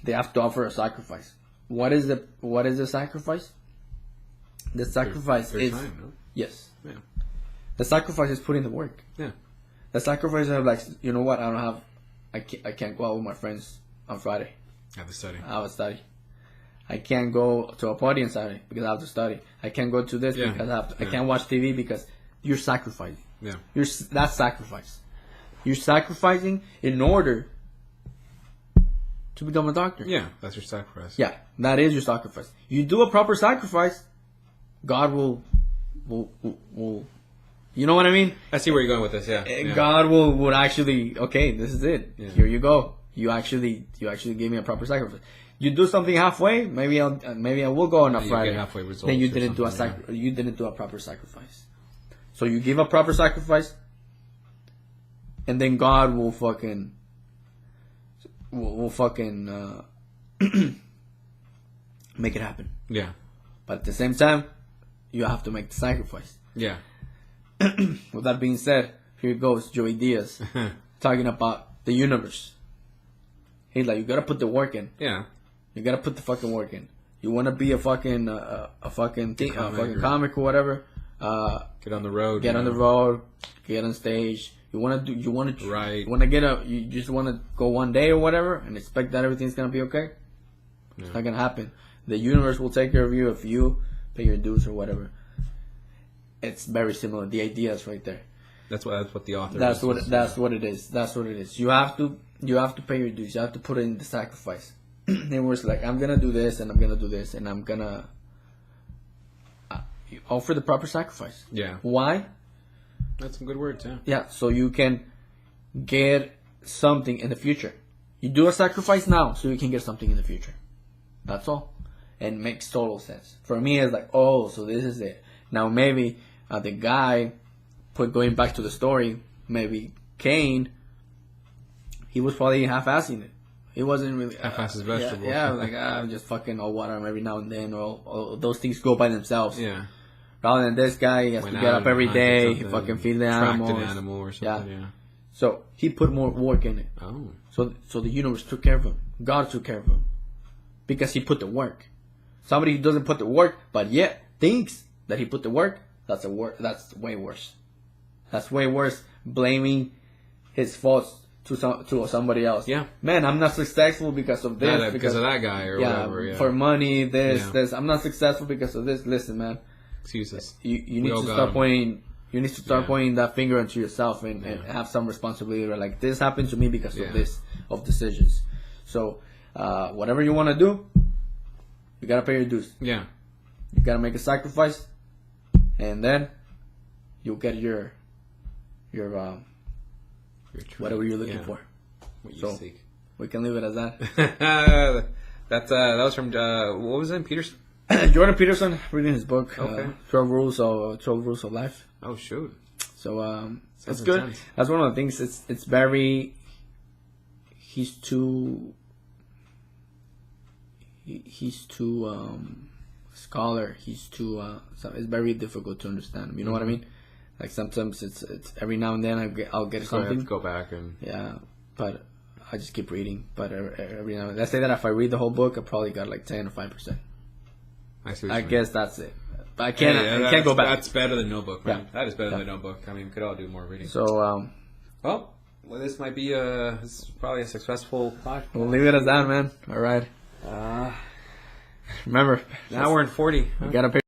They have to offer a sacrifice. What is the sacrifice? The sacrifice is time, no? Yes. Yeah. The sacrifice is putting the work. Yeah. The sacrifice is like, you know what? I can't go out with my friends on Friday. I have to study. I can't go to a party on Saturday because I have to study. I can't go to this because I can't watch TV because you're sacrificing. Yeah. That's sacrifice. You're sacrificing in order to become a doctor. Yeah, that's your sacrifice. Yeah, that is your sacrifice. You do a proper sacrifice, God will you know what I mean? I see where you're going with this. Yeah. God would actually, okay, this is it. Yeah. Here you go. You actually gave me a proper sacrifice. You do something halfway, maybe I will go on a Friday. Get halfway results. Then you didn't do you didn't do a proper sacrifice. So you give a proper sacrifice, and then God will fucking make it happen. Yeah. But at the same time, you have to make the sacrifice. Yeah. With that being said, here goes Joey Diaz talking about the universe. He's like, you gotta put the work in. Yeah. You gotta put the fucking work in. You wanna be a fucking comic or whatever. Get on the road. Get on the road. Get on stage. Right. You just wanna go one day or whatever and expect that everything's gonna be okay. Yeah. It's not gonna happen. The universe will take care of you if you pay your dues or whatever. It's very similar. The idea is right there. That's what the author. That's what it is. That's what it is. You have to pay your dues. You have to put in the sacrifice. And we're like, I'm gonna do this and I'm gonna do this and I'm gonna offer the proper sacrifice. Yeah. Why? That's some good words. Yeah. Yeah. So you can get something in the future. You do a sacrifice now so you can get something in the future. That's all. And it makes total sense. For me, it's like, oh, so this is it. Now maybe the guy, going back to the story, maybe Cain, he was probably half-assing it. He wasn't really half-ass his vegetables. Yeah, like I'm just fucking water him every now and then, or those things go by themselves. Yeah. Rather than this guy, he has to get up every day, he fucking feed the animals. Tracked an animal or something. Yeah. So he put more work in it. Oh. So the universe took care of him. God took care of him because he put the work. Somebody who doesn't put the work, but yet thinks that he put the work, that's way worse. That's way worse blaming his faults to somebody else. Yeah. Man, I'm not successful because of this. Because of that guy or whatever. Yeah. For money, this. I'm not successful because of this. Listen, man. Excuses. You need to start pointing. You need to start pointing that finger into yourself and have some responsibility. Like, this happened to me because of decisions. So, whatever you want to do, you gotta pay your dues. Yeah. You gotta make a sacrifice, and then you'll get your whatever you're looking for. What you seek. We can leave it as that. That was from what was it, Peterson? Jordan Peterson, reading his book, okay. 12 Rules of Life. Oh shoot! So it's good. Intense. That's one of the things. It's very. He's too scholar. He's too. So it's very difficult to understand. You know what I mean? Like sometimes it's every now and then I'll get something. I have to go back and but I just keep reading. But every now and then, let's say that if I read the whole book, I probably got like 10 or 5%. I guess that's it. But I can't go back. That's better than no book, man. Yeah. That is better than no book. I mean, we could all do more reading. So well, this might be this is probably a successful podcast. We'll leave it as that, man. All right. Remember, now we're in 40. We gotta pay.